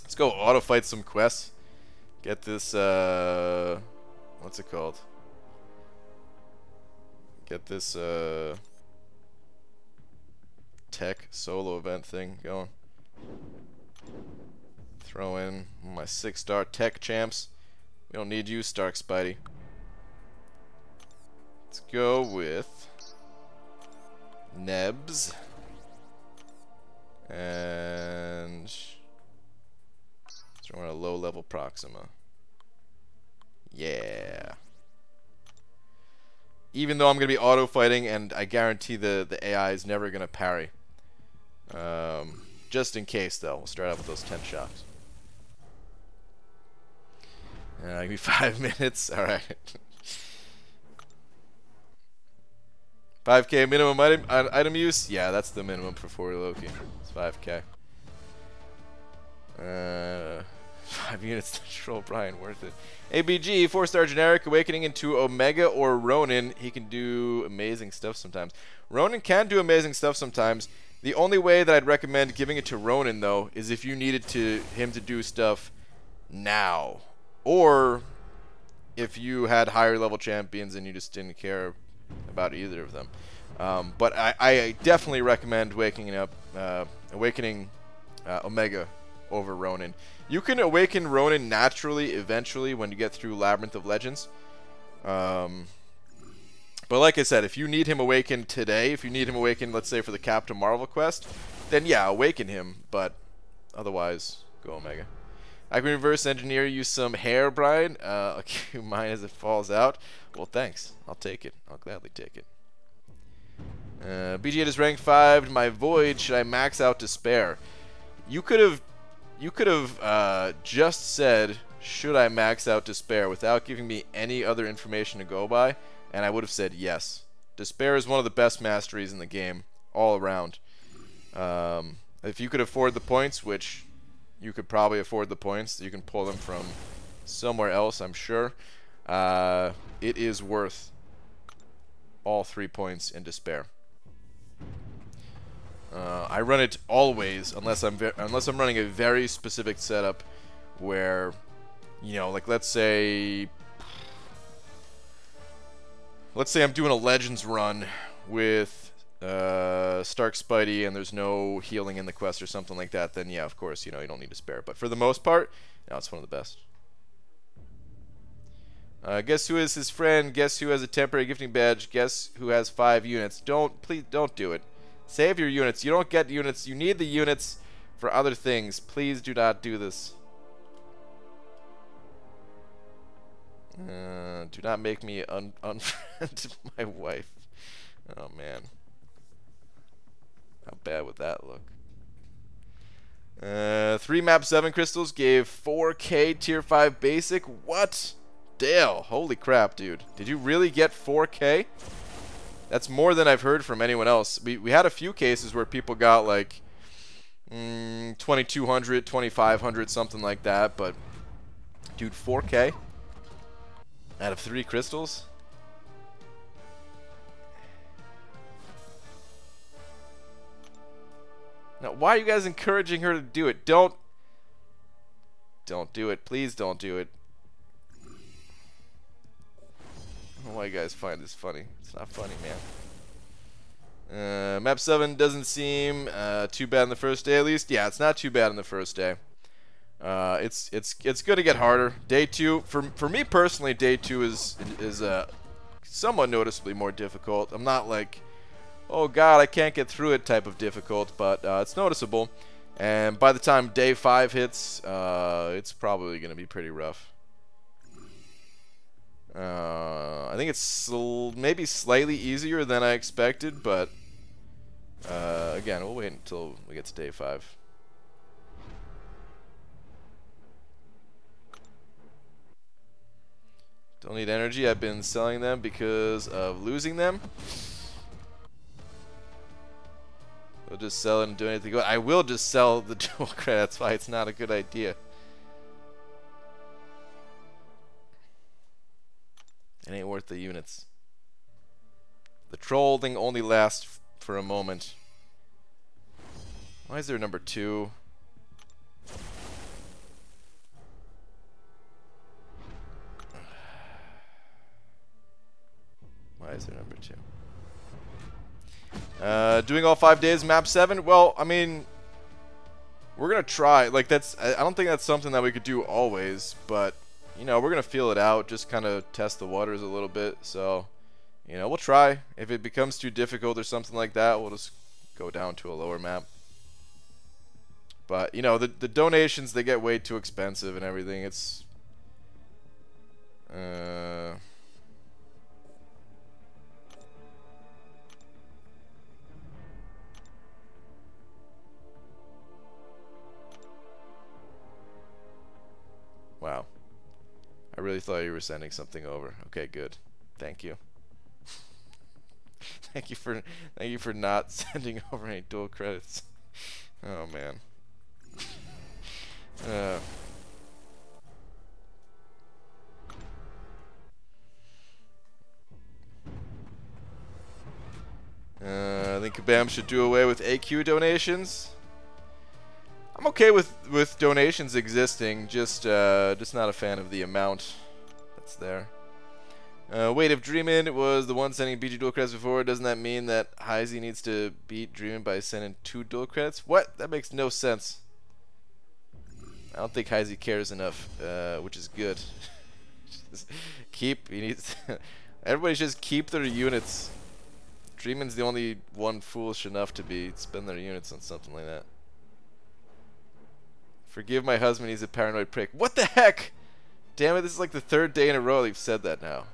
Let's go auto fight some quests. Get this, what's it called? Get this, tech solo event thing going. Throw in my 6-star tech champs. We don't need you, Stark Spidey. Let's go with Nebs. And throw in a low-level Proxima. Yeah. Even though I'm going to be auto-fighting, and I guarantee the AI is never going to parry. Just in case, though. We'll start out with those 10 shocks. Give me 5 minutes. Alright. 5K minimum item use? Yeah, that's the minimum for 4 Loki. It's 5K. 5 units to troll Brian, worth it. ABG, 4-star generic, awakening into Omega or Ronin. He can do amazing stuff sometimes. Ronin can do amazing stuff sometimes. The only way that I'd recommend giving it to Ronin, though, is if you needed him to do stuff now. Or if you had higher level champions and you just didn't care about either of them. But I definitely recommend awakening Omega over Ronin. You can awaken Ronin naturally eventually when you get through Labyrinth of Legends. But like I said, if you need him awakened today, if you need him awakened, let's say for the Captain Marvel quest, then yeah, awaken him. But otherwise, go Omega. I can reverse engineer you some hair, Brian. I'll keep mine as it falls out. Well, thanks. I'll take it. I'll gladly take it. BG8 is rank 5. My Void, should I max out Despair? You could have just said, should I max out Despair, without giving me any other information to go by, and I would have said yes. Despair is one of the best masteries in the game, all around. If you could afford the points, which you could probably afford the points, you can pull them from somewhere else, I'm sure. It is worth all 3 points in Despair. I run it always, unless I'm running a very specific setup, where, you know, like let's say I'm doing a Legends run with Stark Spidey, and there's no healing in the quest or something like that. Then yeah, of course, you know, you don't need Despair. But for the most part, no, it's one of the best. Guess who is his friend? Guess who has a temporary gifting badge? Guess who has 5 units? Please don't do it. Save your units. You don't get units. You need the units for other things. Please do not do this. Do not make me unfriend my wife. Oh man, how bad would that look? 3 map 7 crystals gave 4K tier 5 basic. What? Dale, holy crap, dude! Did you really get 4K? That's more than I've heard from anyone else. We had a few cases where people got like 2200, 2500, something like that. But dude, 4K out of 3 crystals? Now, why are you guys encouraging her to do it? Don't do it. Please don't do it. I don't know why you guys find this funny. It's not funny, man. Map 7 doesn't seem too bad on the first day, at least. Yeah, it's not too bad on the first day. It's going to get harder. Day 2, for me personally, day 2 is somewhat noticeably more difficult. I'm not like, oh god, I can't get through it type of difficult, but it's noticeable. And by the time day 5 hits, it's probably going to be pretty rough. I think it's maybe slightly easier than I expected, but again, we'll wait until we get to day 5. Don't need energy. I've been selling them because of losing them. We'll just sell it and do anything good. I will just sell the dual credit. That's why it's not a good idea. It ain't worth the units. The troll thing only lasts for a moment. Why is there number 2? Why is there number 2? Doing all 5 days, map 7? Well, I mean, we're gonna try. Like, that's, I don't think that's something that we could do always, but, you know, we're gonna feel it out, just kind of test the waters a little bit. So, you know, we'll try. If it becomes too difficult or something like that, we'll just go down to a lower map. But, you know, the donations, they get way too expensive and everything. It's wow. I really thought you were sending something over. Okay, good. Thank you. Thank you for not sending over any dual credits. Oh man. I think Kabam should do away with AQ donations. I'm okay with donations existing, just not a fan of the amount that's there. Wait, if Dreamin was the one sending BG dual credits before, doesn't that mean that Heisey needs to beat Dreamin by sending 2 dual credits? What? That makes no sense. I don't think Heisey cares enough, which is good. He needs. Everybody should just keep their units. Dreamin's the only one foolish enough to spend their units on something like that. Forgive my husband, he's a paranoid prick. What the heck? Damn it, this is like the 3rd day in a row you've said that now.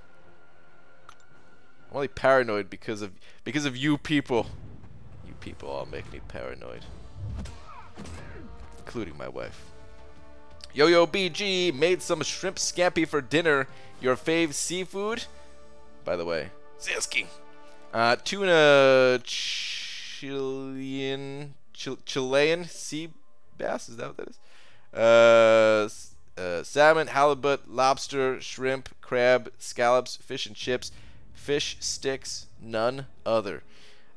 I'm only paranoid because of you people. You people all make me paranoid. Including my wife. Yo-Yo BG made some shrimp scampi for dinner. Your fave seafood? By the way. Ziski. Tuna Chilean sea bass, is that what that is? Salmon, halibut, lobster, shrimp, crab, scallops, fish and chips, fish sticks, none other.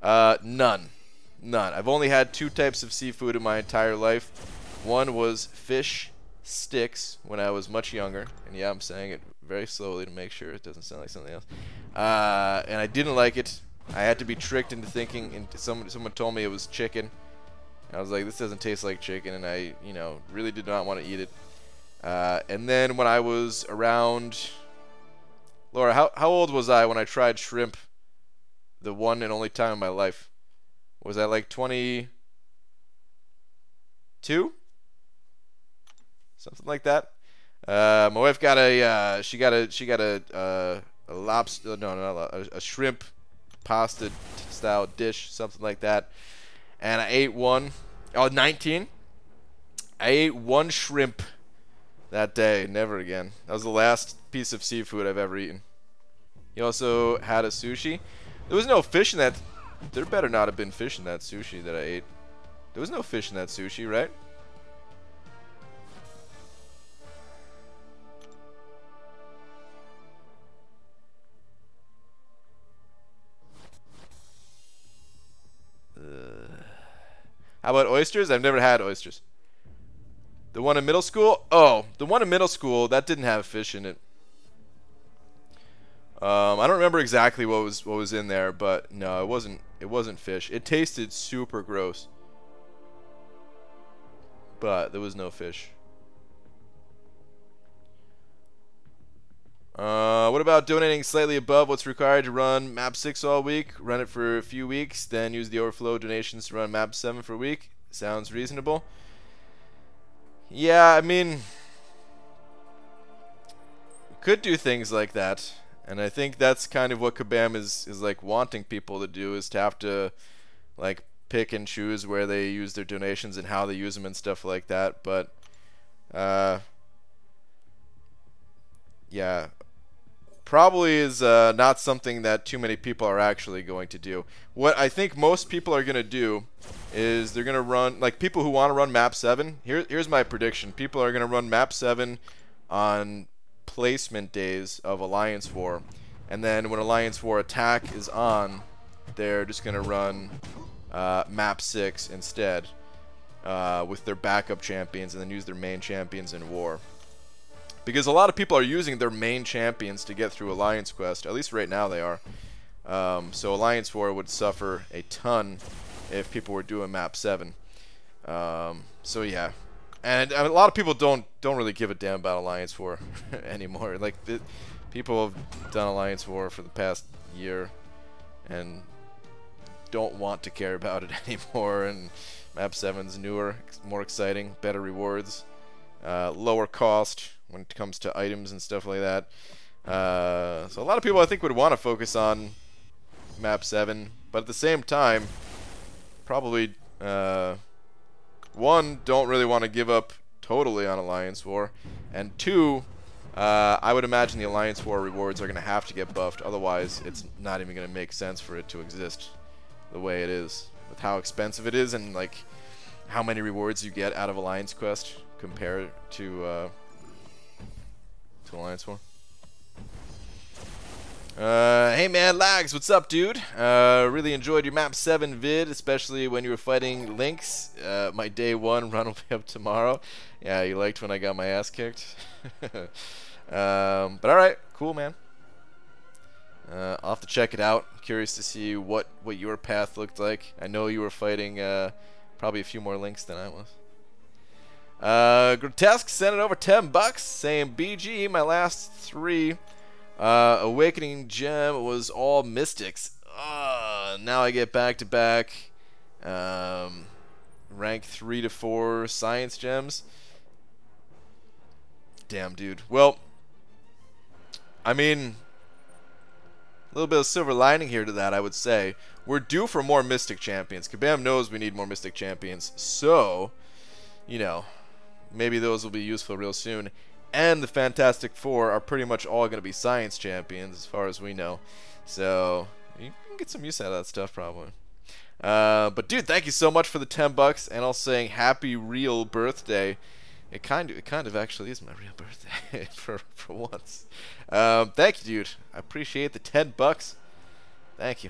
None. I've only had 2 types of seafood in my entire life. One was fish sticks when I was much younger, and yeah, I'm saying it very slowly to make sure it doesn't sound like something else. And I didn't like it. I had to be tricked into thinking. Someone told me it was chicken. I was like, this doesn't taste like chicken, and I, you know, really did not want to eat it. And then when I was around, Laura, how old was I when I tried shrimp? The one and only time in my life. Was I like 22? Something like that. My wife got a she got a lobster, no, not a shrimp pasta style dish, something like that. And I ate one. Oh, 19. I ate 1 shrimp that day. Never again. That was the last piece of seafood I've ever eaten. You also had a sushi. There was no fish in that. There better not have been fish in that sushi that I ate. There was no fish in that sushi, right? How about oysters? I've never had oysters. The one in middle school? Oh, the one in middle school, that didn't have fish in it. I don't remember exactly what was in there, but no, it wasn't fish. It tasted super gross. But there was no fish. What about donating slightly above what's required to run map 6 all week? Run it for a few weeks, then use the overflow donations to run map 7 for a week. Sounds reasonable. Yeah, I mean, could do things like that. And I think that's kind of what Kabam is like wanting people to do, is to have to like pick and choose where they use their donations and how they use them and stuff like that. But yeah, probably is not something that too many people are actually going to do. What I think most people are going to do is they're going to run, like people who want to run map 7, here's my prediction. People are going to run map 7 on placement days of Alliance War, And then when Alliance War Attack is on, they're just going to run map 6 instead with their backup champions, and then use their main champions in War. Because a lot of people are using their main champions to get through Alliance Quest. At least right now they are. So Alliance War would suffer a ton if people were doing map 7. So yeah. And a lot of people don't really give a damn about Alliance War anymore. Like, people have done Alliance War for the past year and don't want to care about it anymore. And map 7's newer, more exciting, better rewards, lower cost when it comes to items and stuff like that. So a lot of people, I think, would want to focus on map 7, but at the same time, probably one, don't really want to give up totally on Alliance War, and two, I would imagine the Alliance War rewards are going to have to get buffed, otherwise it's not even going to make sense for it to exist the way it is, with how expensive it is and like how many rewards you get out of Alliance Quest compared to Alliance War. Hey man, Lags, what's up, dude? Really enjoyed your map 7 vid, especially when you were fighting Lynx. My day 1 run will be up tomorrow. Yeah, you liked when I got my ass kicked. But alright, cool, man. I'll have to check it out. Curious to see what your path looked like. I know you were fighting probably a few more Lynx than I was. Grotesque sent it over $10, saying BG, my last 3 Awakening Gem was all Mystics. Now I get back-to-back rank 3 to 4 Science Gems. Damn, dude. Well, I mean, a little bit of silver lining here to that, I would say. We're due for more Mystic Champions. Kabam knows we need more Mystic Champions. So, you know, maybe those will be useful real soon. And the Fantastic Four are pretty much all going to be Science Champions, as far as we know. So, you can get some use out of that stuff, probably. But, dude, thank you so much for the $10, and also saying happy real birthday. It kind of actually is my real birthday, for once. Thank you, dude. I appreciate the $10. Thank you.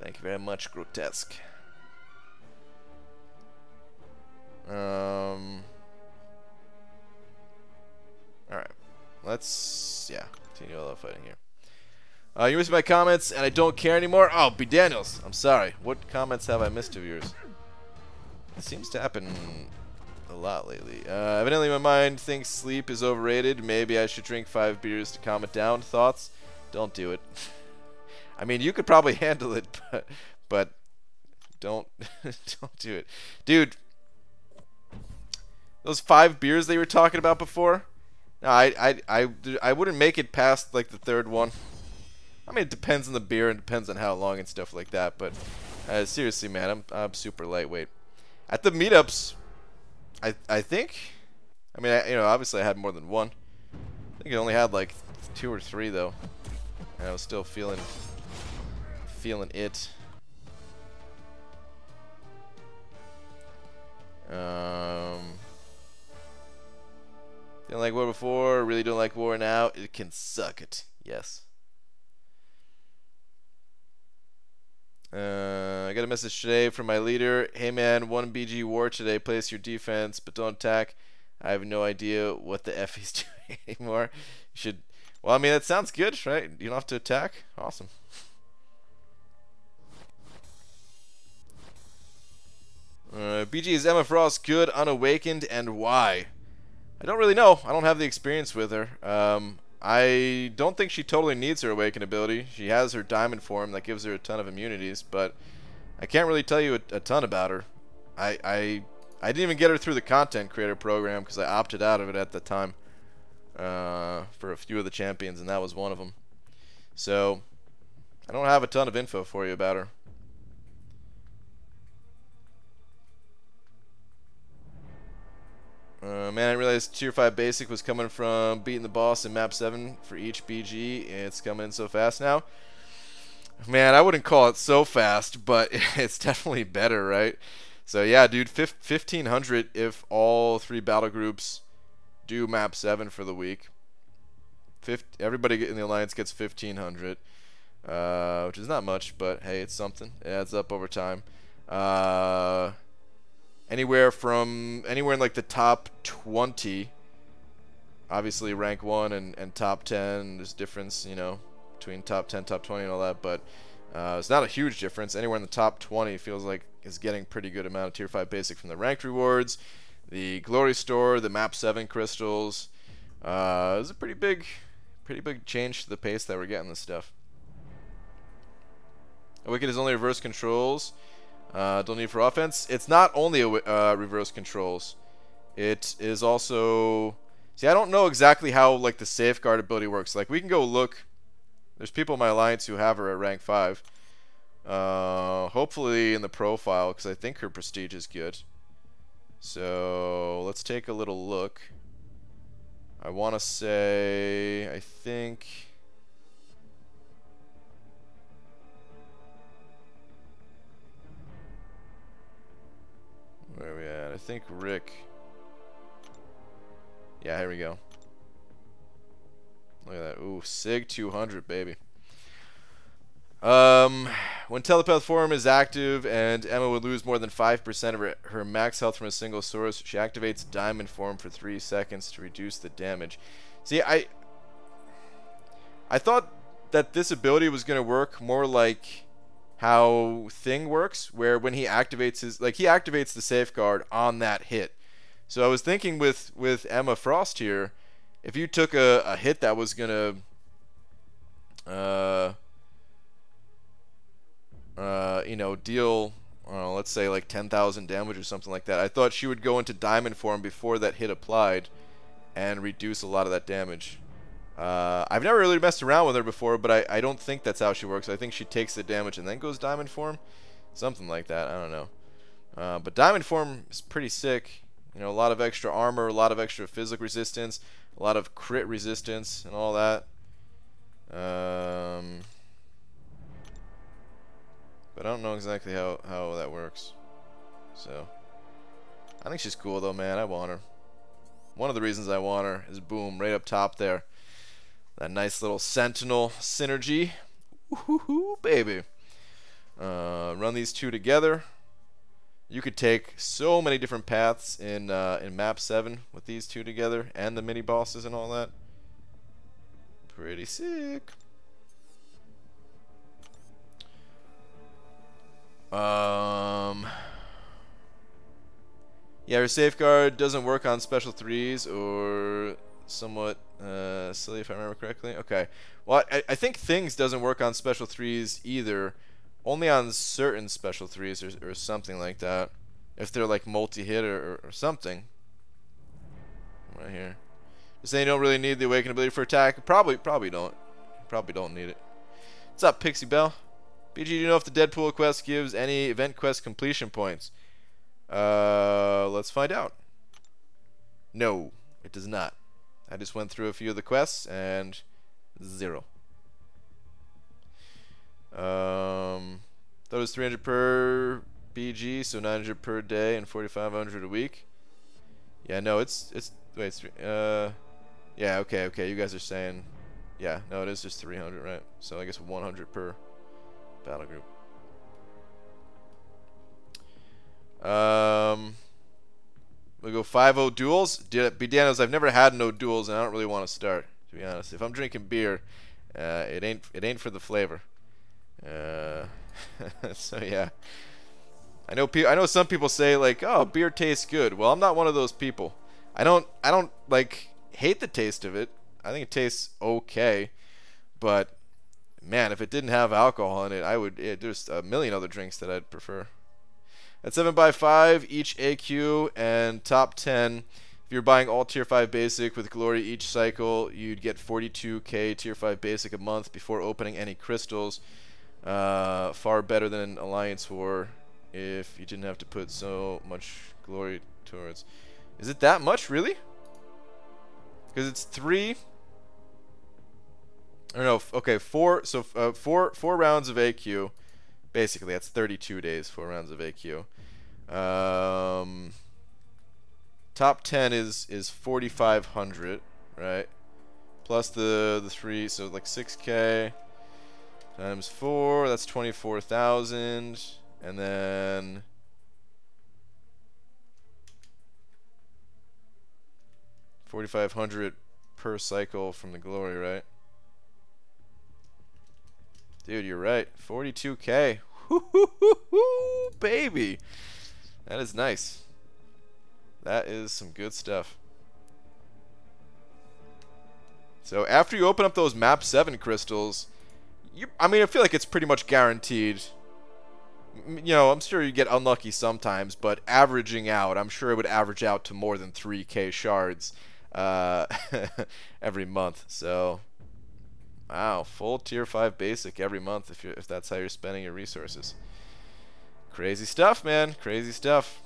Thank you very much, Grotesque. Alright, let's, continue all that fighting here. You missed my comments, and I don't care anymore? Oh, B. Daniels, I'm sorry. What comments have I missed of yours? It seems to happen a lot lately. Evidently my mind thinks sleep is overrated. Maybe I should drink 5 beers to calm it down. Thoughts? Don't do it. I mean, you could probably handle it, but don't, don't do it. Dude, those 5 beers they were talking about before? No, I wouldn't make it past like the 3rd one. I mean, it depends on the beer and depends on how long and stuff like that. But seriously, man, I'm super lightweight. At the meetups, I think. I mean, you know, obviously I had more than one. I think I only had like 2 or 3 though, and I was still feeling it. Didn't like war before, really don't like war now. It can suck it. Yes. I got a message today from my leader. Hey man, 1 BG war today. Place your defense, but don't attack. I have no idea what the F he's doing anymore. You should. Well, I mean, that sounds good, right? You don't have to attack. Awesome. BG, is Emma Frost good, unawakened, and why? I don't really know. I don't have the experience with her. I don't think she totally needs her awaken ability. She has her diamond form that gives her a ton of immunities, but I can't really tell you a ton about her. I didn't even get her through the content creator program because I opted out of it at the time for a few of the champions, and that was one of them. So I don't have a ton of info for you about her. Man, I realized Tier 5 Basic was coming from beating the boss in Map 7 for each BG. It's coming in so fast now. Man, I wouldn't call it so fast, but it's definitely better, right? So yeah, dude, 1500 if all 3 battle groups do Map 7 for the week. everybody in the alliance gets 1,500, which is not much, but hey, it's something. It adds up over time. Anywhere in like the top 20, obviously rank 1 and top 10, there's difference, you know, between top 10, top 20 and all that, but it's not a huge difference. Anywhere in the top 20 feels like is getting pretty good amount of tier 5 basic from the ranked rewards, the glory store, the map 7 crystals. It's a pretty big change to the pace that we're getting this stuff. Wicked is only reverse controls. Don't need for offense. It's not only reverse controls. It is also... See, I don't know exactly how like the safeguard ability works. Like, we can go look. There's people in my alliance who have her at rank 5. Hopefully in the profile, because I think her prestige is good. So let's take a little look. I want to say, I think... Where are we at? I think Rick... Yeah, here we go. Look at that. Ooh, Sig 200, baby. When telepath form is active and Emma would lose more than 5% of her max health from a single source, she activates diamond form for 3 seconds to reduce the damage. See, I thought that this ability was going to work more like how Thing works, where when he activates his, like, he activates the safeguard on that hit. So I was thinking with Emma Frost here, if you took a hit that was gonna you know, deal, let's say like 10,000 damage or something like that, I thought she would go into diamond form before that hit applied and reduce a lot of that damage. I've never really messed around with her before, but I don't think that's how she works. I think she takes the damage and then goes diamond form, something like that. I don't know. But diamond form is pretty sick. You know, a lot of extra armor, a lot of extra physical resistance, a lot of crit resistance, and all that. But I don't know exactly how that works. So, I think she's cool though, man. I want her. One of the reasons I want her is, boom, right up top there. That nice little Sentinel synergy. Woohoo, baby. Run these two together. You could take so many different paths in map 7 with these two together, and the mini bosses and all that. Pretty sick. Yeah, her safeguard doesn't work on special 3s, or somewhat silly if I remember correctly. Okay. Well, I think Things doesn't work on special 3s either. Only on certain special 3s or something like that. If they're like multi-hit or something. Right here. Just saying you don't really need the awakened ability for attack. Probably don't. Probably don't need it. What's up, Pixie Bell? BG, do you know if the Deadpool quest gives any event quest completion points? Let's find out. No, it does not. I just went through a few of the quests and 0. That was 300 per BG, so 900 per day and 4,500 a week. Yeah, no, it's wait, it's yeah, okay. You guys are saying, yeah, no, it is just 300, right? So I guess 100 per battle group. We go 5-0 duels. Be Danos, I've never had no duels, and I don't really want to start. To be honest, if I'm drinking beer, it ain't for the flavor. So yeah, I know some people say like, oh, beer tastes good. Well, I'm not one of those people. I don't like hate the taste of it. I think it tastes okay, but man, if it didn't have alcohol in it, I would. There's a million other drinks that I'd prefer. At 7x5 each AQ and top 10. If you're buying all tier 5 basic with glory each cycle, you'd get 42k tier 5 basic a month before opening any crystals. Far better than Alliance War if you didn't have to put so much glory towards. Is it that much, really? Because it's 3. Or no, okay, 4. So 4 rounds of AQ. Basically, that's 32 days, 4 rounds of AQ. Top 10 is 4,500, right? plus the 3, so like 6K times 4, that's 24,000, and then 4,500 per cycle from the glory, right? Dude, you're right. 42K. Woo-hoo-hoo-hoo, baby. That is nice. That is some good stuff. So after you open up those map 7 crystals, I mean, I feel like it's pretty much guaranteed. You know, I'm sure you get unlucky sometimes, but averaging out, I'm sure it would average out to more than 3K shards every month. So, wow, full tier 5 basic every month if that's how you're spending your resources. Crazy stuff, man. Crazy stuff.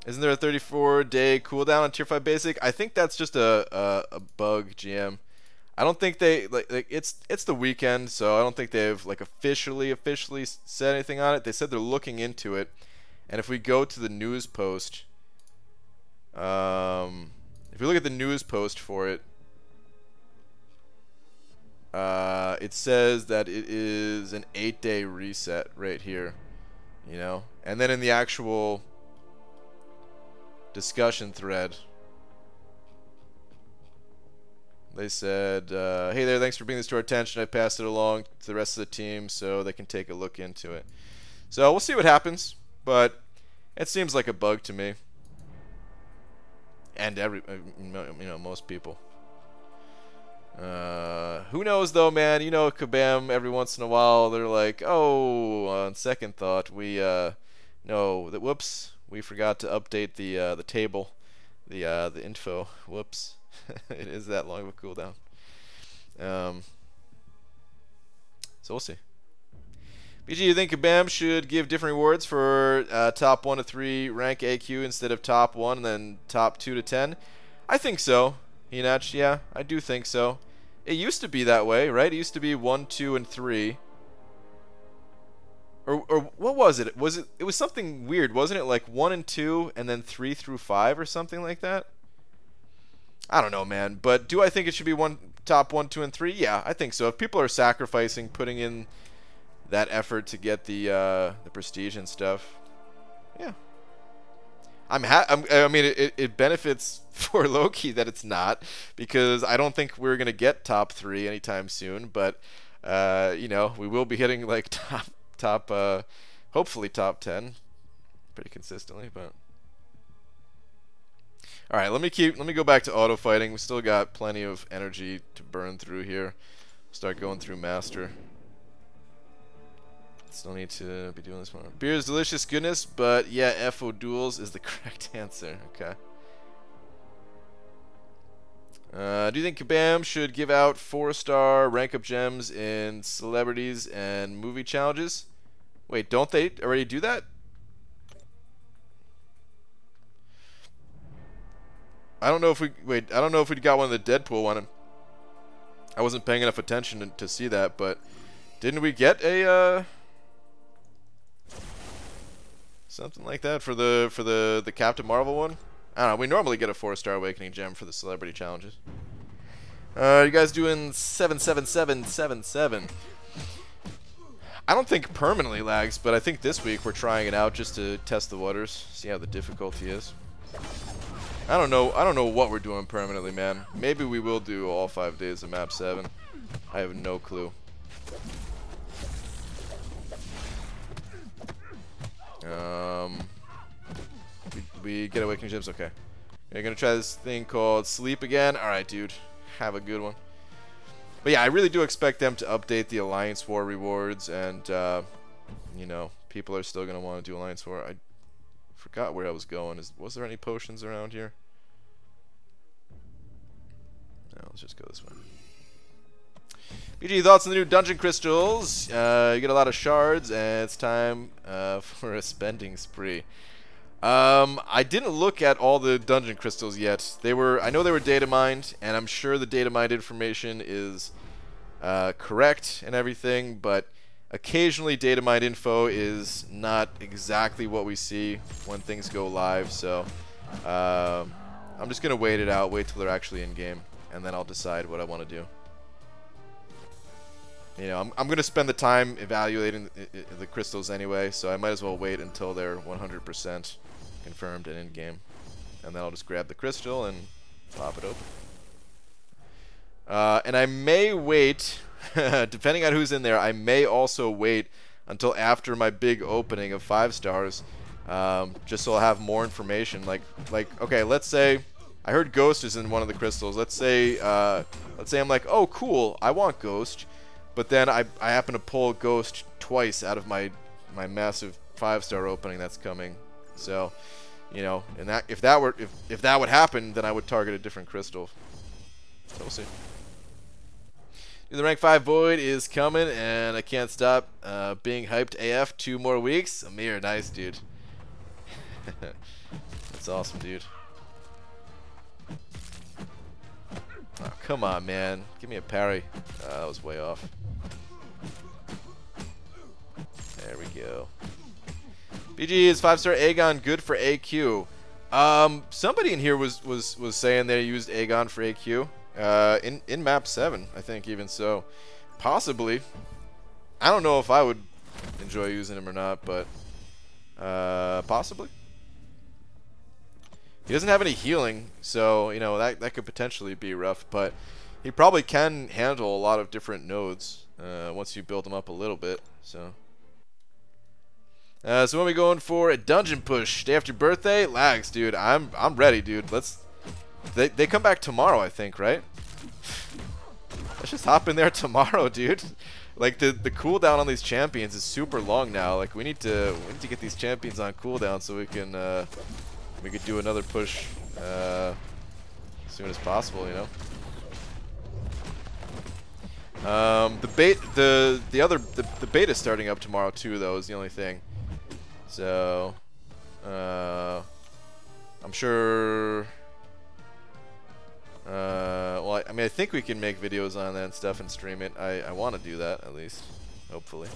Isn't there a 34-day cooldown on tier 5 basic? I think that's just a bug, GM. I don't think they like it's the weekend, so I don't think they've like officially said anything on it. They said they're looking into it, and if we go to the news post, if we look at the news post for it, it says that it is an 8-day reset right here, you know, and then in the actual discussion thread, they said, hey there, thanks for bringing this to our attention. I passed it along to the rest of the team so they can take a look into it. So we'll see what happens, but it seems like a bug to me. And you know, most people. Who knows though, man? You know, Kabam, every once in a while, they're like, oh, on second thought, we, no, whoops, we forgot to update the table, the info, whoops. It is that long of a cooldown. So we'll see. BG, you think Kabam should give different rewards for top 1 to 3 rank AQ instead of top 1 and then top 2 to 10? I think so, Hinach. Yeah, I do think so. It used to be that way, right? It used to be 1, 2, and 3. Or what was it? It was something weird, wasn't it? Like 1 and 2 and then 3 through 5 or something like that? I don't know, man. But do I think it should be top 1, 2, and 3? Yeah, I think so. If people are sacrificing, putting in that effort to get the prestige and stuff, yeah. I mean, it benefits for Loki that it's not, because I don't think we're gonna get top 3 anytime soon. But you know, we will be hitting like hopefully top 10 pretty consistently. But all right, let me go back to auto fighting. We still got plenty of energy to burn through here. Start going through master. Still need to be doing this one. Beer is delicious goodness, but yeah, FO duels is the correct answer. Okay. Do you think Kabam should give out 4-star rank up gems in celebrities and movie challenges? Wait, don't they already do that? I don't know if we I don't know if we got one of the Deadpool one. I wasn't paying enough attention to see that, but didn't we get a something like that for the Captain Marvel one? I don't know. We normally get a 4-star awakening gem for the celebrity challenges. You guys doing 77777? I don't think permanently lags, but I think this week we're trying it out just to test the waters, see how the difficulty is. I don't know what we're doing permanently, man. Maybe we will do all 5 days of map 7. I have no clue. We get awakening gems. Okay, we're gonna try this thing called sleep again. All right, dude, have a good one. But yeah, I really do expect them to update the Alliance War rewards, and you know, people are still gonna want to do Alliance War. I forgot where I was going. Was there any potions around here? No, let's just go this way. BG, thoughts on the new dungeon crystals? You get a lot of shards, and it's time for a spending spree. I didn't look at all the dungeon crystals yet. I know they were data mined, and I'm sure the data mined information is correct and everything, but occasionally data mined info is not exactly what we see when things go live. So I'm just gonna wait it out, wait till they're actually in game, and then I'll decide what I want to do. You know, I'm gonna spend the time evaluating the crystals anyway, so I might as well wait until they're 100% confirmed and in game, and then I'll just grab the crystal and pop it open. And I may wait, depending on who's in there, I may also wait until after my big opening of 5 stars, just so I'll have more information. Like, okay, let's say I heard Ghost is in one of the crystals. Let's say I'm like, oh, cool, I want Ghost, but then I happen to pull Ghost twice out of my massive 5-star opening that's coming. So, you know, and that if that would happen, then I would target a different crystal. So we'll see. The rank 5 Void is coming, and I can't stop being hyped AF. 2 more weeks. Amir, nice, dude. That's awesome, dude. Oh, come on, man. Give me a parry. That was way off. There we go. BG is 5-star Aegon good for AQ. Somebody in here was saying they used Aegon for AQ. In map 7, I think, even so. Possibly. I don't know if I would enjoy using him or not, but possibly. He doesn't have any healing, so you know that could potentially be rough, but he probably can handle a lot of different nodes once you build him up a little bit. So when are we going for a dungeon push? Day after birthday? Lags, dude. I'm ready, dude. They come back tomorrow, I think, right? Let's just hop in there tomorrow, dude. Like the cooldown on these champions is super long now. Like we need to get these champions on cooldown so we could do another push as soon as possible, you know. The beta's starting up tomorrow too, though, is the only thing. So I'm sure. Well, I mean, I think we can make videos on that and stuff and stream it. I want to do that, at least, hopefully.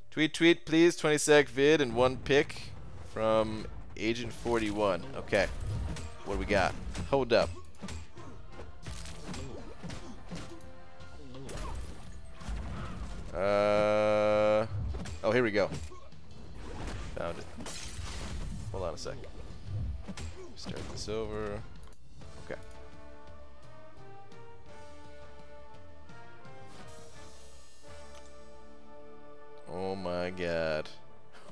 Tweet, please. 20 sec vid and 1 pick from Agent 41. Okay. What do we got? Hold up. Oh, here we go. Found it. Hold on a sec. Start this over. Okay. Oh my god.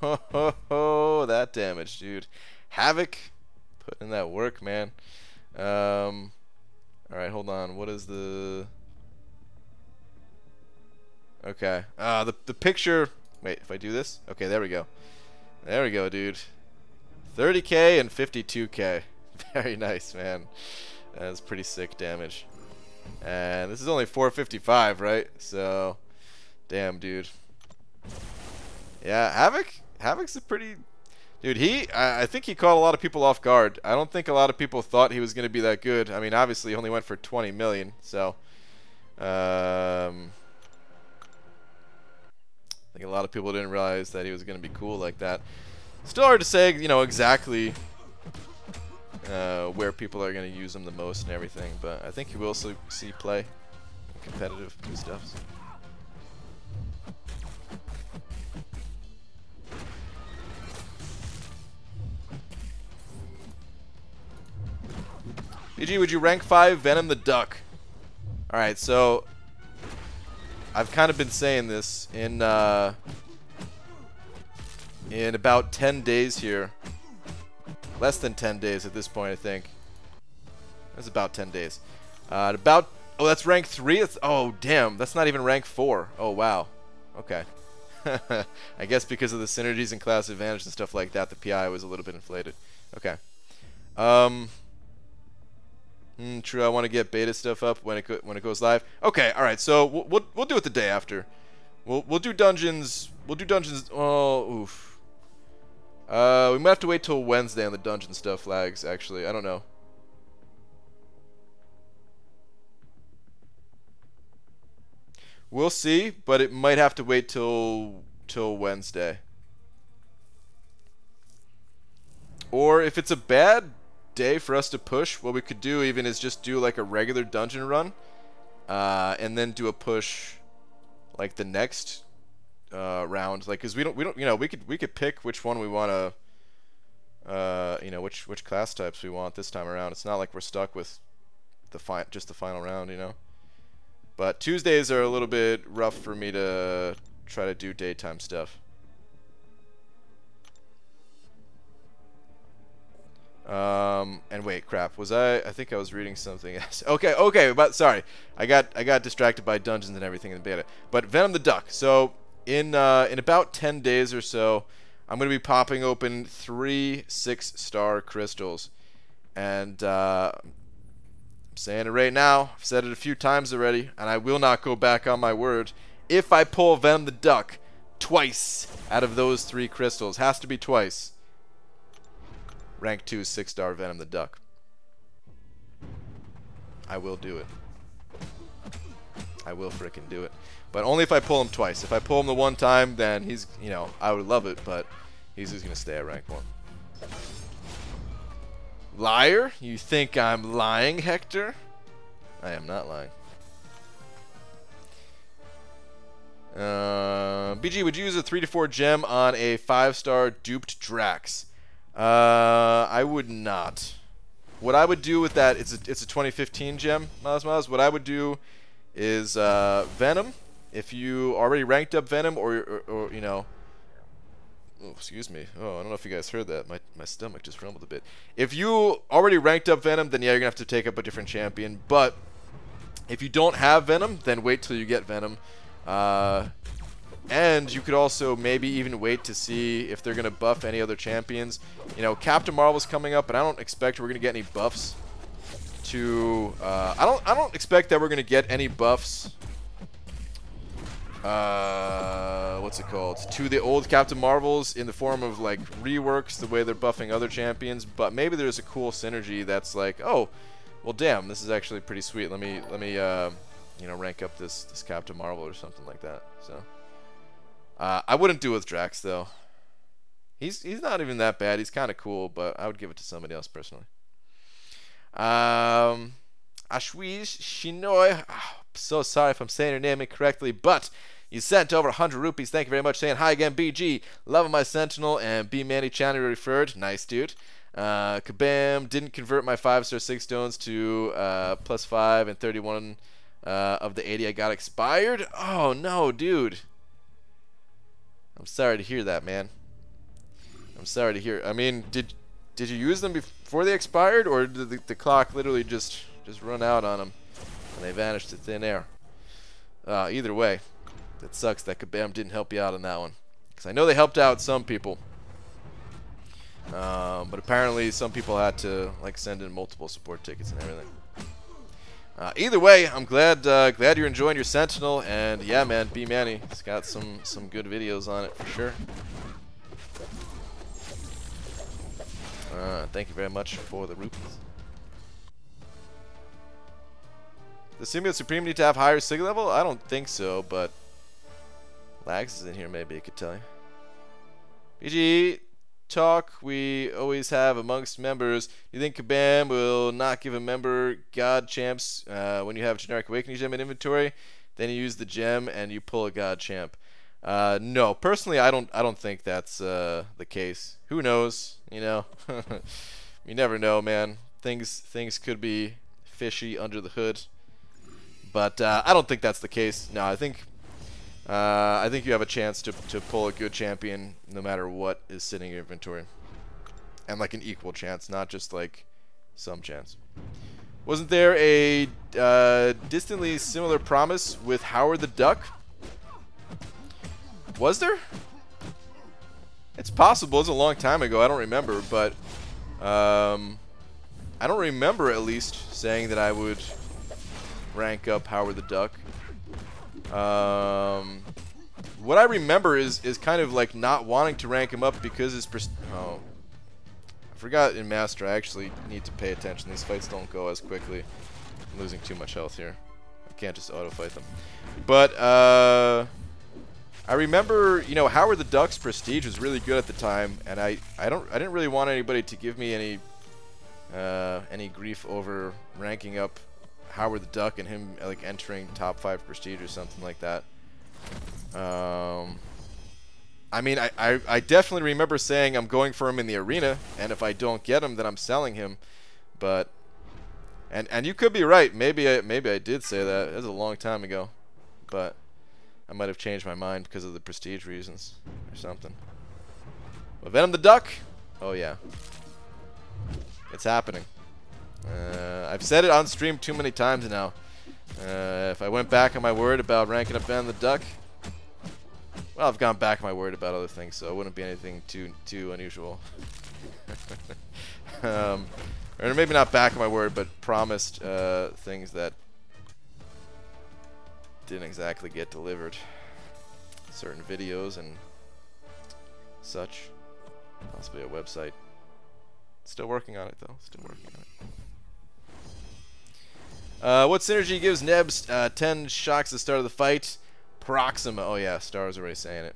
Ho ho ho, that damage, dude. Havoc, putting in that work, man. Alright, hold on. What is the... Okay. The picture... Wait, if I do this? Okay, there we go. There we go, dude. 30k and 52k. Very nice, man. That's pretty sick damage. And this is only 455, right? So, damn, dude. Yeah, Havoc's a pretty... Dude, I think he caught a lot of people off guard. I don't think a lot of people thought he was going to be that good. I mean, obviously, he only went for 20 million, so... I think a lot of people didn't realize that he was going to be cool like that. Still hard to say, you know, exactly where people are going to use him the most and everything, but I think you will see play in competitive stuff. BG, would you rank 5 Venom the Duck? Alright, so I've kind of been saying this in about 10 days here. Less than 10 days at this point, I think. That's about 10 days. Oh, that's rank 3? Oh, damn. That's not even rank 4. Oh, wow. Okay. I guess because of the synergies and class advantage and stuff like that, the PI was a little bit inflated. Okay. True, I want to get beta stuff up when it goes live. Okay, all right. So we'll do it the day after. We'll do dungeons. We'll do dungeons. Oh, oof. We might have to wait till Wednesday on the dungeon stuff. Lags, actually. I don't know. We'll see, but it might have to wait till Wednesday. Or if it's a bad day for us to push, what we could do even is just do like a regular dungeon run, and then do a push like the next round. Like, cause we don't, you know, we could pick which one we want to, you know, which class types we want this time around. It's not like we're stuck with just the final round, you know. But Tuesdays are a little bit rough for me to try to do daytime stuff. And wait, crap. Was I think I was reading something else. Okay, but sorry. I got distracted by dungeons and everything in the beta. But Venom the Duck. So in about 10 days or so, I'm going to be popping open 3 6-star crystals. And I'm saying it right now. I've said it a few times already, and I will not go back on my word. If I pull Venom the Duck twice out of those 3 crystals, has to be twice, rank 2 6-star Venom the Duck, I will do it. I will frickin' do it. But only if I pull him twice. If I pull him the one time, then he's, you know, I would love it, but he's just gonna stay at rank 1. Liar? You think I'm lying, Hector? I am not lying. BG, would you use a 3 to 4 gem on a 5-star duped Drax? I would not. What I would do with that, it's a 2015 gem, Maz. What I would do is Venom. If you already ranked up Venom, or you know, oh, excuse me. Oh, I don't know if you guys heard that. My stomach just rumbled a bit. If you already ranked up Venom, then yeah, you're gonna have to take up a different champion. But if you don't have Venom, then wait till you get Venom. And you could also maybe even wait to see if they're gonna buff any other champions. You know, Captain Marvel's coming up, and I don't expect we're gonna get any buffs to. I don't expect that we're gonna get any buffs. What's it called? To the old Captain Marvels in the form of like reworks, the way they're buffing other champions. But maybe there's a cool synergy that's like, oh, well, damn, this is actually pretty sweet. Let me you know, rank up this Captain Marvel or something like that. So. I wouldn't do it with Drax though. He's not even that bad. He's kind of cool, but I would give it to somebody else personally. Ashwish Shinoy. Oh, so sorry if I'm saying your name incorrectly, but you sent over 100 rupees. Thank you very much. Saying hi again, BG. Loving my Sentinel and B Manny channel referred. Nice dude. Kabam. Didn't convert my 5-star 6 stones to +5 and 31 of the 80 I got expired. Oh no, dude. I'm sorry to hear that, man. I'm sorry to hear. I mean, did you use them before they expired, or did the clock literally just run out on them and they vanished to thin air? Either way, that sucks that Kabam didn't help you out on that one, because I know they helped out some people, but apparently some people had to like send in multiple support tickets and everything. Either way, I'm glad you're enjoying your Sentinel, and yeah, man, B Manny, it's got some good videos on it for sure. Thank you very much for the rupees. Does Symbiote Supreme need to have higher sig level? I don't think so, but Lags is in here, maybe I could tell you. BG talk we always have amongst members. You think Kabam will not give a member God champs when you have generic awakening gem in inventory? Then you use the gem and you pull a God champ. No, personally, I don't think that's the case. Who knows? You know, you never know, man. Things could be fishy under the hood, but I don't think that's the case. No, I think you have a chance to pull a good champion no matter what is sitting in your inventory. And like an equal chance, not just like some chance. Wasn't there a distantly similar promise with Howard the Duck? Was there? It's possible. It's a long time ago. I don't remember, but I don't remember at least saying that I would rank up Howard the Duck. What I remember is kind of like not wanting to rank him up because his oh, I forgot in Master. I actually need to pay attention. These fights don't go as quickly. I'm losing too much health here. I can't just auto fight them. But I remember, you know, Howard the Duck's prestige was really good at the time, and I didn't really want anybody to give me any grief over ranking up Howard the Duck and him like entering top 5 prestige or something like that. I mean, I definitely remember saying I'm going for him in the arena, and if I don't get him, then I'm selling him. But and you could be right. Maybe I did say that. It was a long time ago, but I might have changed my mind because of the prestige reasons or something. But Venom the Duck, oh yeah, it's happening. I've said it on stream too many times now. If I went back on my word about ranking up Venom the Duck, well, I've gone back on my word about other things, so it wouldn't be anything too unusual. Or maybe not back on my word, but promised things that didn't exactly get delivered. Certain videos and such. Possibly a website. Still working on it, though. Still working on it. What synergy gives Nebs 10 shocks at the start of the fight? Proxima. Oh yeah, Star's already saying it.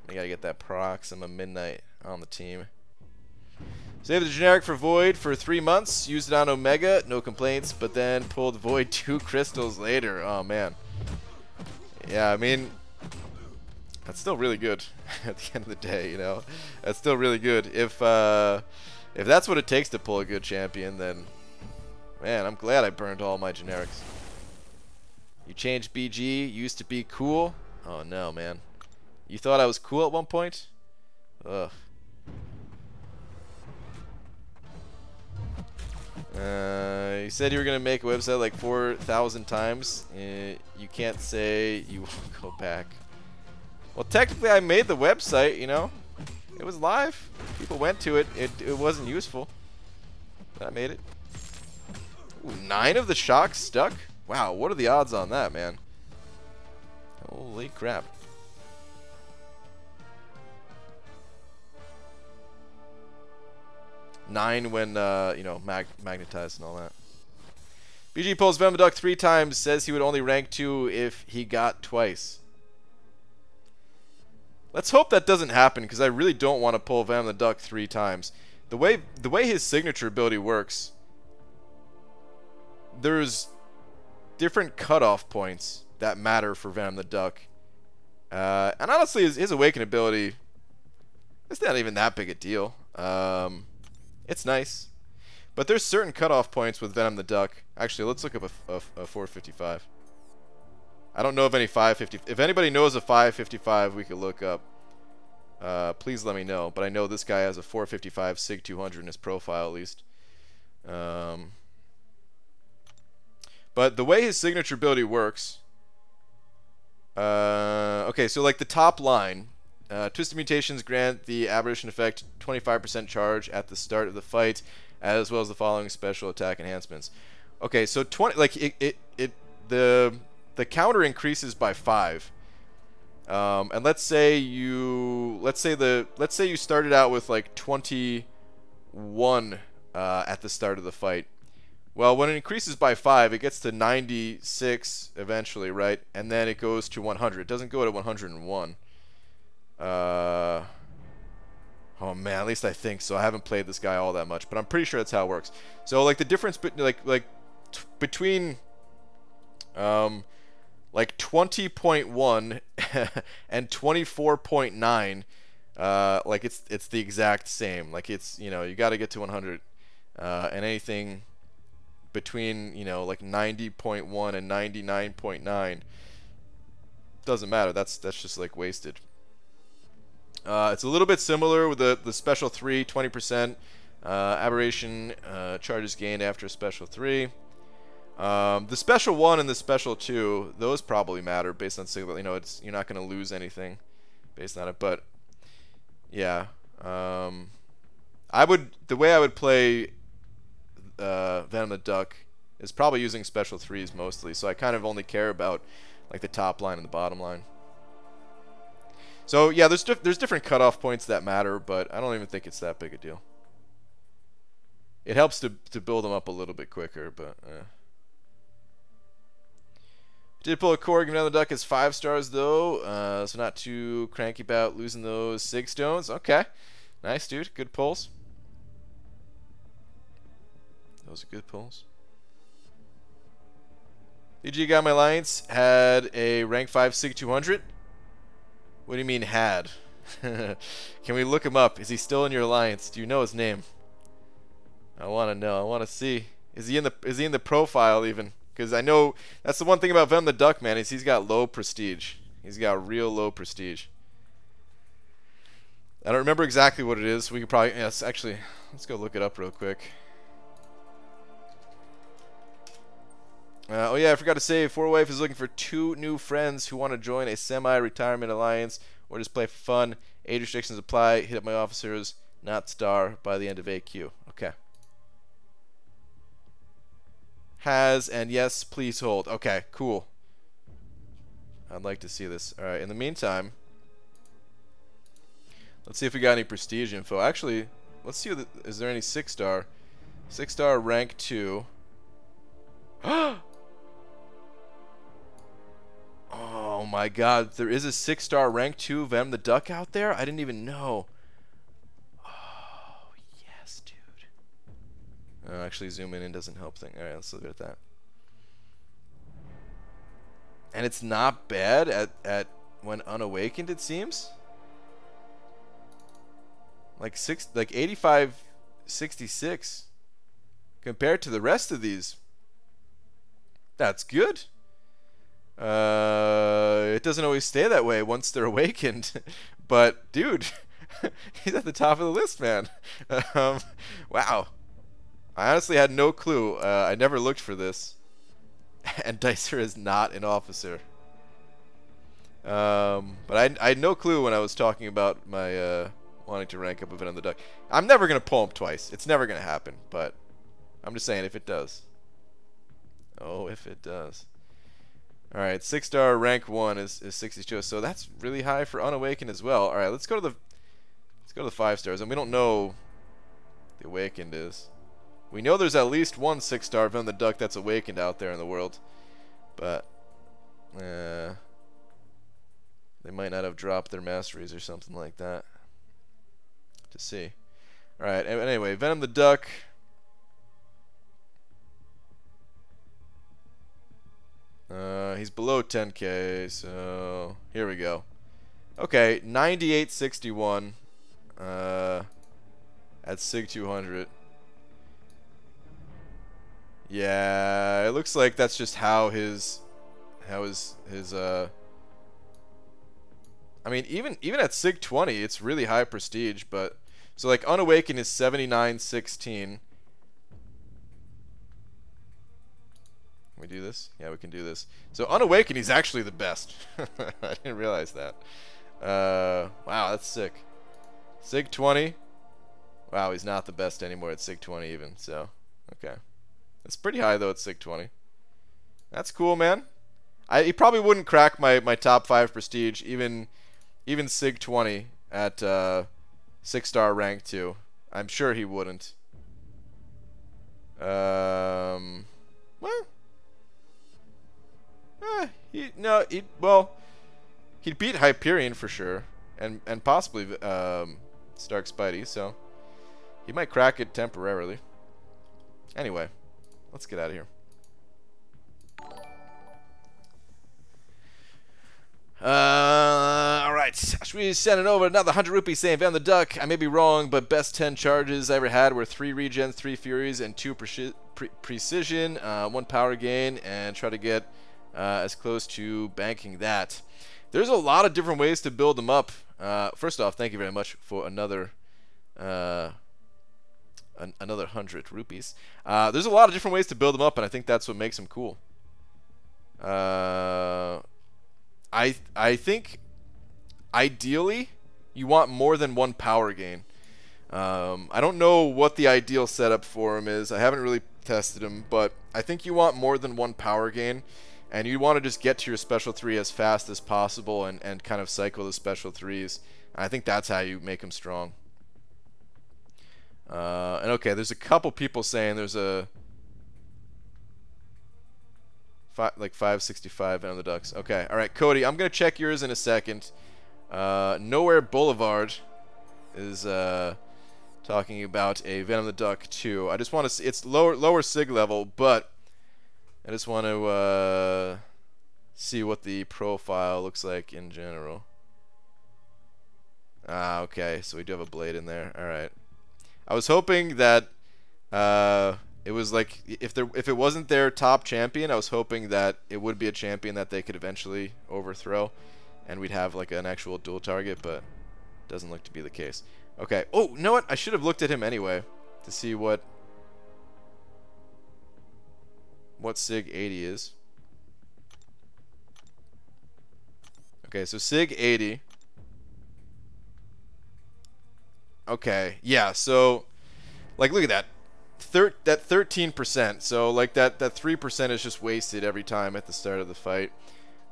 We gotta get that Proxima Midnight on the team. Save the generic for Void for 3 months. Used it on Omega, no complaints. But then pulled Void 2 crystals later. Oh man. Yeah, I mean, that's still really good at the end of the day. You know, that's still really good. If that's what it takes to pull a good champion, then man, I'm glad I burned all my generics. You changed BG, used to be cool. Oh no, man. You thought I was cool at one point? Ugh. You said you were gonna make a website like 4,000 times. You can't say you won't go back. Well, technically I made the website, you know. It was live. People went to it. It wasn't useful. But I made it. Ooh, 9 of the shocks stuck? Wow, what are the odds on that, man? Holy crap. Nine when, you know, magnetized and all that. BG pulls Venom the Duck 3 times, says he would only rank 2 if he got twice. Let's hope that doesn't happen, because I really don't want to pull Venom the Duck 3 times. The way his signature ability works, there's different cutoff points that matter for Venom the Duck. And honestly, his Awaken ability, it's not even that big a deal. It's nice. But there's certain cutoff points with Venom the Duck. Actually, let's look up a 455. I don't know of any 550. If anybody knows a 555, we could look up. Please let me know. But I know this guy has a 455 Sig 200 in his profile, at least. But the way his signature ability works... okay, so like the top line... Twisted Mutations grant the Aberration effect 25% charge at the start of the fight, as well as the following special attack enhancements. Okay, so 20, like the counter increases by 5. And let's say you started out with like 21 at the start of the fight. Well, when it increases by 5, it gets to 96 eventually, right? And then it goes to 100. It doesn't go to 101. Oh man, at least I think so. I haven't played this guy all that much, but I'm pretty sure that's how it works. So like the difference between like 20.1 and 24.9, like it's the exact same. Like it's, you know, you got to get to 100, and anything between, you know, like 90.1 and 99.9 doesn't matter. That's just like wasted. It's a little bit similar with the special 3, 20% aberration charges gained after special 3. The special 1 and the special 2, those probably matter based on signal. You know, you're not going to lose anything based on it. But yeah, the way I would play Venom the Duck is probably using special 3s mostly. So I kind of only care about like the top line and the bottom line. So yeah, there's different cutoff points that matter, but I don't even think it's that big a deal. It helps to build them up a little bit quicker, but Did pull a core, give another duck as 5 stars though, so not too cranky about losing those sig stones. Okay, nice dude, good pulls. Those are good pulls. DG got my alliance, had a rank 5 sig 200. What do you mean had? Can we look him up? Is he still in your alliance? Do you know his name? I want to know. I want to see. Is he in the profile even? Because I know that's the one thing about Venom the Duck, man, is he's got low prestige. He's got real low prestige. I don't remember exactly what it is. We could probably, yes, actually, let's go look it up real quick. Oh yeah, I forgot to say, 4Wife is looking for 2 new friends who want to join a semi-retirement alliance or just play for fun. Age restrictions apply. Hit up my officers, not star, by the end of AQ. Okay. Has and yes, please hold. Okay, cool. I'd like to see this. Alright, in the meantime, let's see if we got any prestige info. Actually, let's see, is there any 6-star? 6-star rank 2. Oh my god, there is a 6-star rank 2 Venom the Duck out there? I didn't even know. Oh, yes, dude. Oh, actually, zooming in doesn't help thing. Alright, let's look at that. And it's not bad at when unawakened, it seems. Like 85, 66 compared to the rest of these. That's good. It doesn't always stay that way once they're awakened. But, dude, he's at the top of the list, man. Wow. I honestly had no clue. I never looked for this. And Dicer is not an officer. But I had no clue when I was talking about my wanting to rank up a Venom the Duck. I'm never going to pull him twice. It's never going to happen. But I'm just saying if it does. Oh, if it does. Alright, 6-star rank 1 is 62, so that's really high for unawakened as well. Alright, let's go to the 5 stars, and we don't know the awakened is. We know there's at least one 6-star Venom the Duck that's awakened out there in the world. But they might not have dropped their masteries or something like that. To see. Alright, anyway, Venom the Duck. He's below 10k, so here we go. Okay, 9861 at Sig 200. Yeah, it looks like that's just how his I mean, even at Sig 20, it's really high prestige, but so like unawakened is 7916. Can we do this? Yeah, we can do this. So unawakened, he's actually the best. I didn't realize that. Wow, that's sick. Sig 20. Wow, he's not the best anymore at Sig 20 even. So, okay. It's pretty high though at Sig 20. That's cool, man. He probably wouldn't crack my top 5 prestige, even Sig 20 at 6-star rank 2. I'm sure he wouldn't. Well. He'd beat Hyperion for sure, and possibly Stark Spidey, so he might crack it temporarily. Anyway, let's get out of here. Alright, should we send it over another 100 rupees saying Venom the Duck? I may be wrong, but best 10 charges I ever had were 3 regens, 3 furies, and 2 precision, 1 power gain, and try to get as close to banking that. There's a lot of different ways to build them up. First off, thank you very much for another 100 rupees. There's a lot of different ways to build them up, and I think that's what makes them cool. I think ideally you want more than 1 power gain. I don't know what the ideal setup for him is. I haven't really tested him, but I think you want more than 1 power gain, and you want to just get to your special 3 as fast as possible and kind of cycle the special 3s. I think that's how you make him strong. And okay, there's a couple people saying there's a like 565 Venom the Ducks. Okay, all right, Cody, I'm gonna check yours in a second. Nowhere Boulevard is talking about a Venom the Duck 2. I just want to see, it's lower sig level, but I just want to see what the profile looks like in general. Ah, okay, so we do have a blade in there. All right. I was hoping that it was like if it wasn't their top champion, I was hoping that it would be a champion that they could eventually overthrow, and we'd have like an actual dual target, but doesn't look to be the case. Okay. Oh, you know what? I should have looked at him anyway to see what Sig 80 is. Okay, so Sig 80. Okay, yeah, so like look at that. That 13%. So like that 3% is just wasted every time at the start of the fight.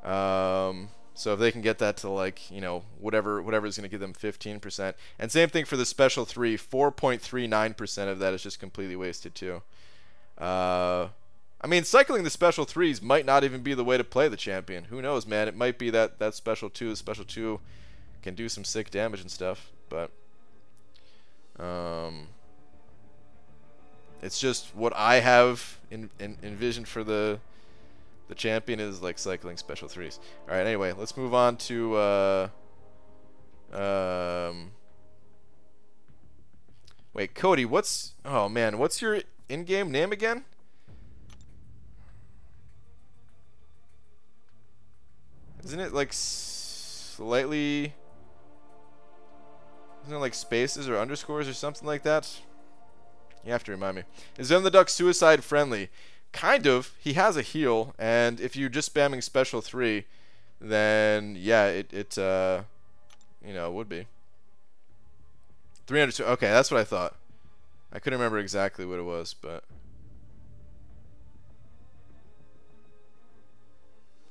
So if they can get that to like, you know, whatever is going to give them 15%. And same thing for the special 3, 4.39% of that is just completely wasted too. I mean, cycling the special 3s might not even be the way to play the champion. Who knows, man? It might be that special 2, special 2 can do some sick damage and stuff, but it's just what I have envisioned for the champion is like cycling special 3s. All right, anyway, let's move on to wait, Cody, what's your in-game name again? Isn't it like slightly? Isn't it like spaces or underscores or something like that? You have to remind me. Is Venom the Duck suicide friendly? Kind of. He has a heal, and if you're just spamming special 3, then yeah, it you know, it would be. 300. Okay, that's what I thought. I couldn't remember exactly what it was, but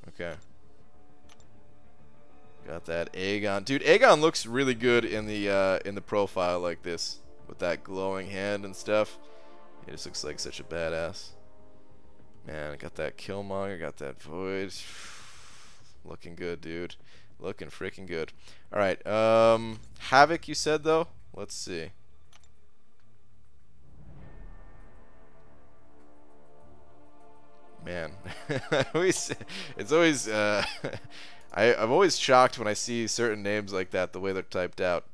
okay. Got that Aegon. Dude, Aegon looks really good in the profile like this with that glowing hand and stuff. He just looks like such a badass. Man, I got that Killmonger, got that Void. Looking good, dude. Looking freaking good. All right, Havoc you said though? Let's see. Man, it's always I'm always shocked when I see certain names like that, the way they're typed out.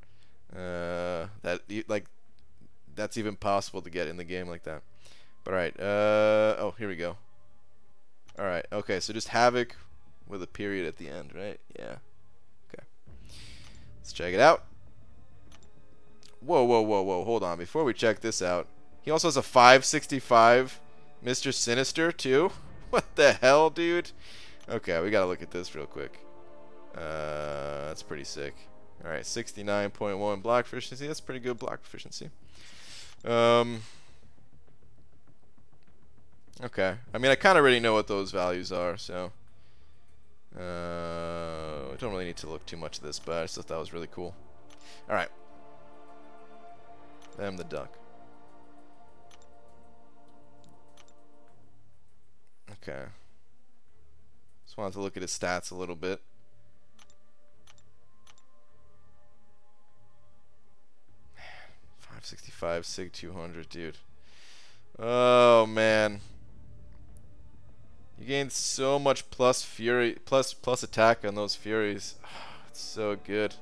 That's even possible to get in the game like that. But alright, oh, here we go. Alright, okay, so just Havoc with a period at the end, right? Yeah. Okay. Let's check it out. Whoa, whoa, whoa, whoa, hold on. Before we check this out, he also has a 565 Mr. Sinister, too? What the hell, dude? Okay, we gotta look at this real quick. That's pretty sick. Alright, 69.1 block efficiency. That's pretty good block efficiency. Okay. I mean, I kind of already know what those values are, so I don't really need to look too much at this, but I just thought that was really cool. Alright. Venom the Duck. Okay. Just wanted to look at his stats a little bit. Man, 565 Sig 200, dude. Oh man. You gain so much plus fury, plus attack on those furies. It's so good.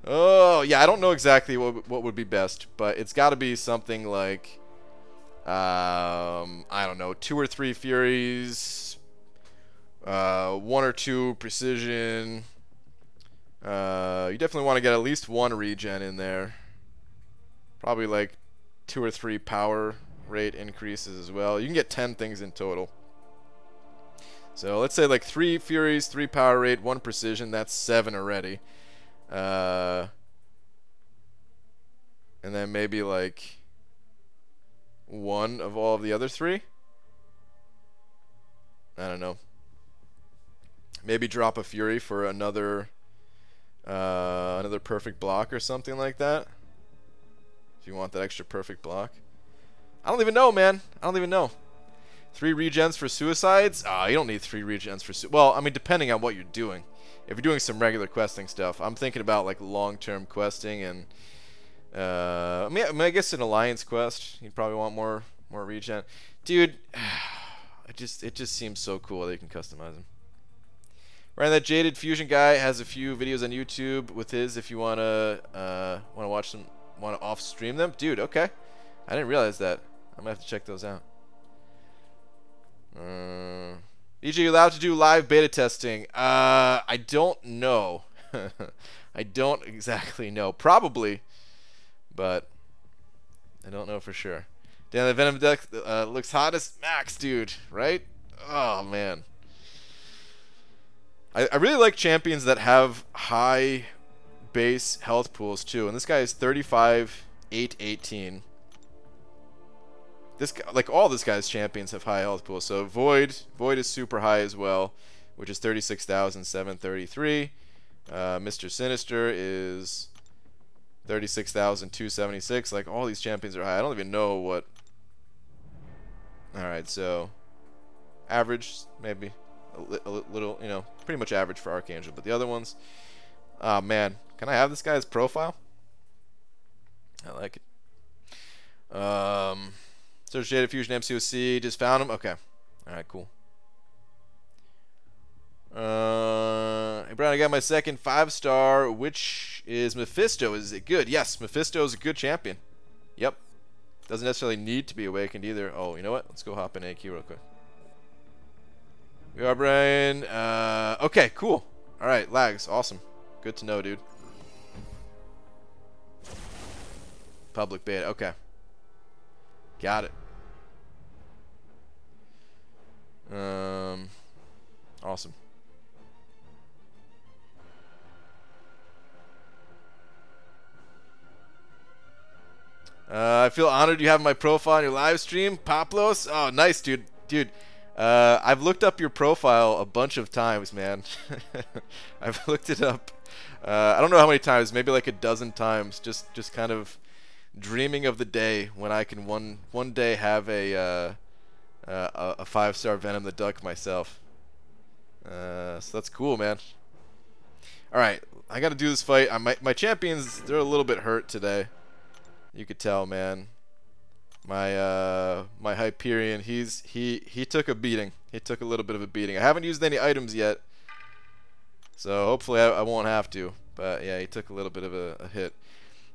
Oh yeah, I don't know exactly what would be best, but it's got to be something like I don't know, 2 or 3 furies, 1 or 2 precision. You definitely want to get at least 1 regen in there. Probably like 2 or 3 power rate increases as well. You can get 10 things in total. So let's say like 3 furies, 3 power rate, 1 precision. That's 7 already. And then maybe like 1 of all of the other 3. I don't know. Maybe drop a fury for another perfect block or something like that. If you want that extra perfect block. I don't even know, man. I don't even know. 3 regens for suicides? Ah, you don't need 3 regens for well, I mean, depending on what you're doing. If you're doing some regular questing stuff, I'm thinking about like long-term questing and I mean, I guess an alliance quest, you'd probably want more regen. Dude, it just seems so cool that you can customize them. Ryan, that Jaded Fusion guy has a few videos on YouTube with his. If you wanna watch them, wanna off stream them, dude. Okay, I didn't realize that. I'm gonna have to check those out. EJ, you allowed to do live beta testing? I don't know. I don't exactly know. Probably, but I don't know for sure. Damn, the Venom deck looks hot as Max, dude. Right? Oh man. I really like champions that have high base health pools too. And this guy is 35, 8, 18. This guy, like all this guy's champions have high health pools. So Void is super high as well, which is 36,733. Mr. Sinister is 36,276. Like all these champions are high. I don't even know what. All right, so average maybe. A little, you know, pretty much average for Archangel, but the other ones, oh man, can I have this guy's profile? I like it. Search Jada Fusion MCOC, just found him. Okay, all right, cool. Hey Brown, I got my second 5-star, which is Mephisto. Is it good? Yes, Mephisto is a good champion. Yep, doesn't necessarily need to be awakened either. Oh, you know what? Let's go hop in AQ real quick. We are Brian. Okay, cool. All right, lags. Awesome. Good to know, dude. Public beta. Okay. Got it. Awesome. I feel honored you have my profile on your live stream, Poplos. Oh, nice, dude. Dude. I've looked up your profile a bunch of times, man. I've looked it up. I don't know how many times, maybe like a dozen times. Just kind of dreaming of the day when I can one day have a 5-star Venom the Duck myself. So that's cool, man. All right, I got to do this fight. My champions, they're a little bit hurt today. You could tell, man. My Hyperion, he took a beating. He took a little bit of a beating. I haven't used any items yet, so hopefully I won't have to. But yeah, he took a little bit of a hit.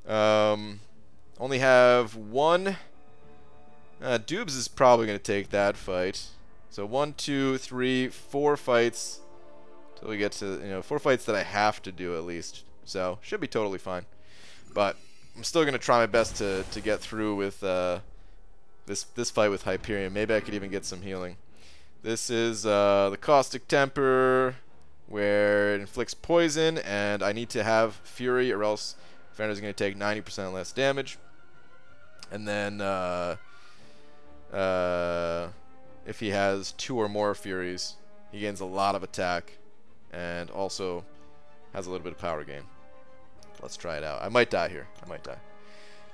Only have one. Dubes is probably gonna take that fight. So 1, 2, 3, 4 fights till we get to 4 fights that I have to do at least. So should be totally fine. But I'm still gonna try my best to get through with this fight with Hyperion. Maybe I could even get some healing. This is the Caustic Temper, where it inflicts poison, and I need to have Fury, or else Fenrir's going to take 90% less damage. And then if he has 2 or more Furies, he gains a lot of attack, and also has a little bit of power gain. Let's try it out. I might die here. I might die.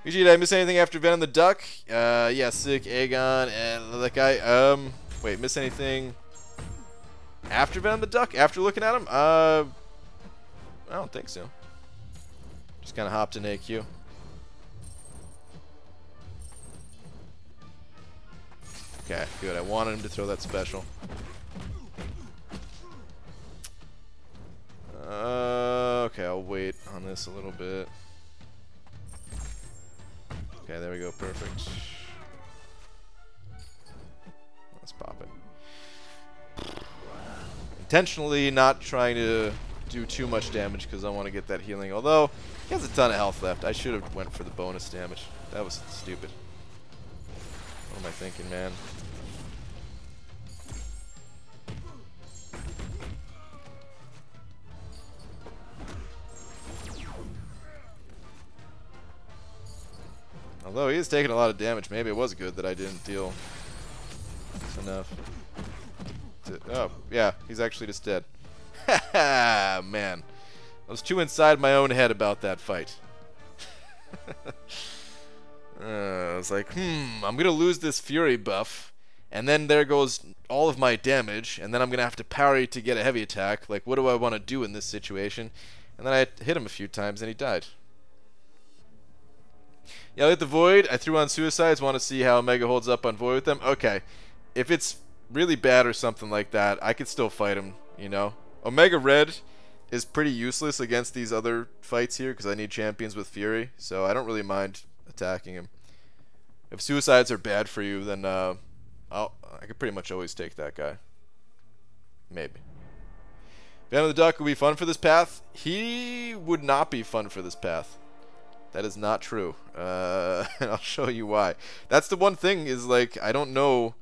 Usually, did I miss anything after Venom the Duck? Yeah, Sick, Aegon, and that guy. Wait, miss anything after Venom the Duck? After looking at him? I don't think so. Just kind of hopped in AQ. Okay, good. I wanted him to throw that special. Okay, I'll wait on this a little bit. Okay, there we go. Perfect. Let's pop it. Intentionally not trying to do too much damage because I want to get that healing. Although, he has a ton of health left. I should have went for the bonus damage. That was stupid. What am I thinking, man? Although he is taking a lot of damage, maybe it was good that I didn't deal enough. Oh, yeah, he's actually just dead. Haha, man. I was too inside my own head about that fight. I was like, I'm going to lose this Fury buff, and then there goes all of my damage, and then I'm going to have to parry to get a heavy attack. Like, what do I want to do in this situation? And then I hit him a few times, and he died. Yeah, I hit the Void. I threw on Suicides. Want to see how Omega holds up on Void with them? Okay. If it's really bad or something like that, I could still fight him, you know? Omega Red is pretty useless against these other fights here because I need champions with Fury, so I don't really mind attacking him. If Suicides are bad for you, then I could pretty much always take that guy. Maybe. Venom the Duck would be fun for this path. He would not be fun for this path. That is not true. And I'll show you why. That's the one thing is, like, I don't know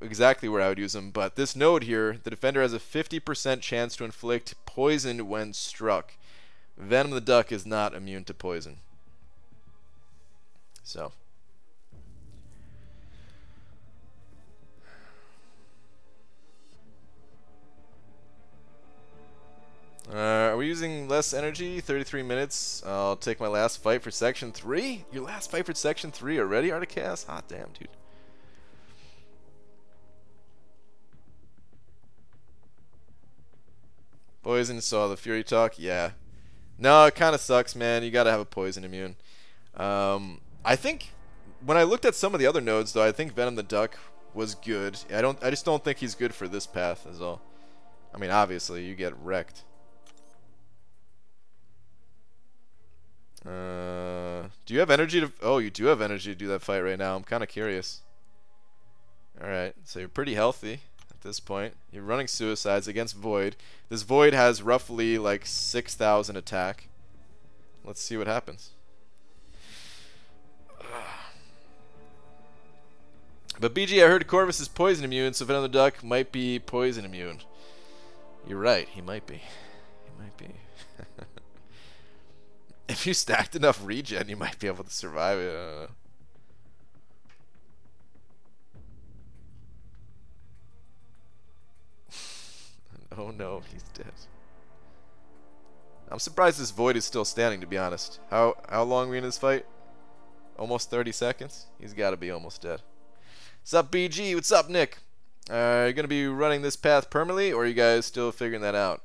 exactly where I would use him, but this node here, the defender has a 50% chance to inflict poison when struck. Venom the Duck is not immune to poison. So. Are we using less energy? 33 minutes. I'll take my last fight for Section 3? Your last fight for Section 3 already, Art of Chaos? Hot damn, dude. Poison, saw the Fury talk. Yeah. No, it kind of sucks, man. You gotta have a poison immune. I think when I looked at some of the other nodes, though, I think Venom the Duck was good. I just don't think he's good for this path, is all. I mean, obviously, you get wrecked. Do you have energy to... Oh, you do have energy to do that fight right now. I'm kind of curious. Alright, so you're pretty healthy at this point. You're running Suicides against Void. This Void has roughly like 6,000 attack. Let's see what happens. But BG, I heard Corvus is poison immune, so Venom the Duck might be poison immune. You're right, he might be. He might be. If you stacked enough regen, you might be able to survive it. Oh no, he's dead. I'm surprised this Void is still standing, to be honest. How long are we in this fight? Almost 30 seconds? He's got to be almost dead. What's up, BG? What's up, Nick? Are you going to be running this path permanently, or are you guys still figuring that out?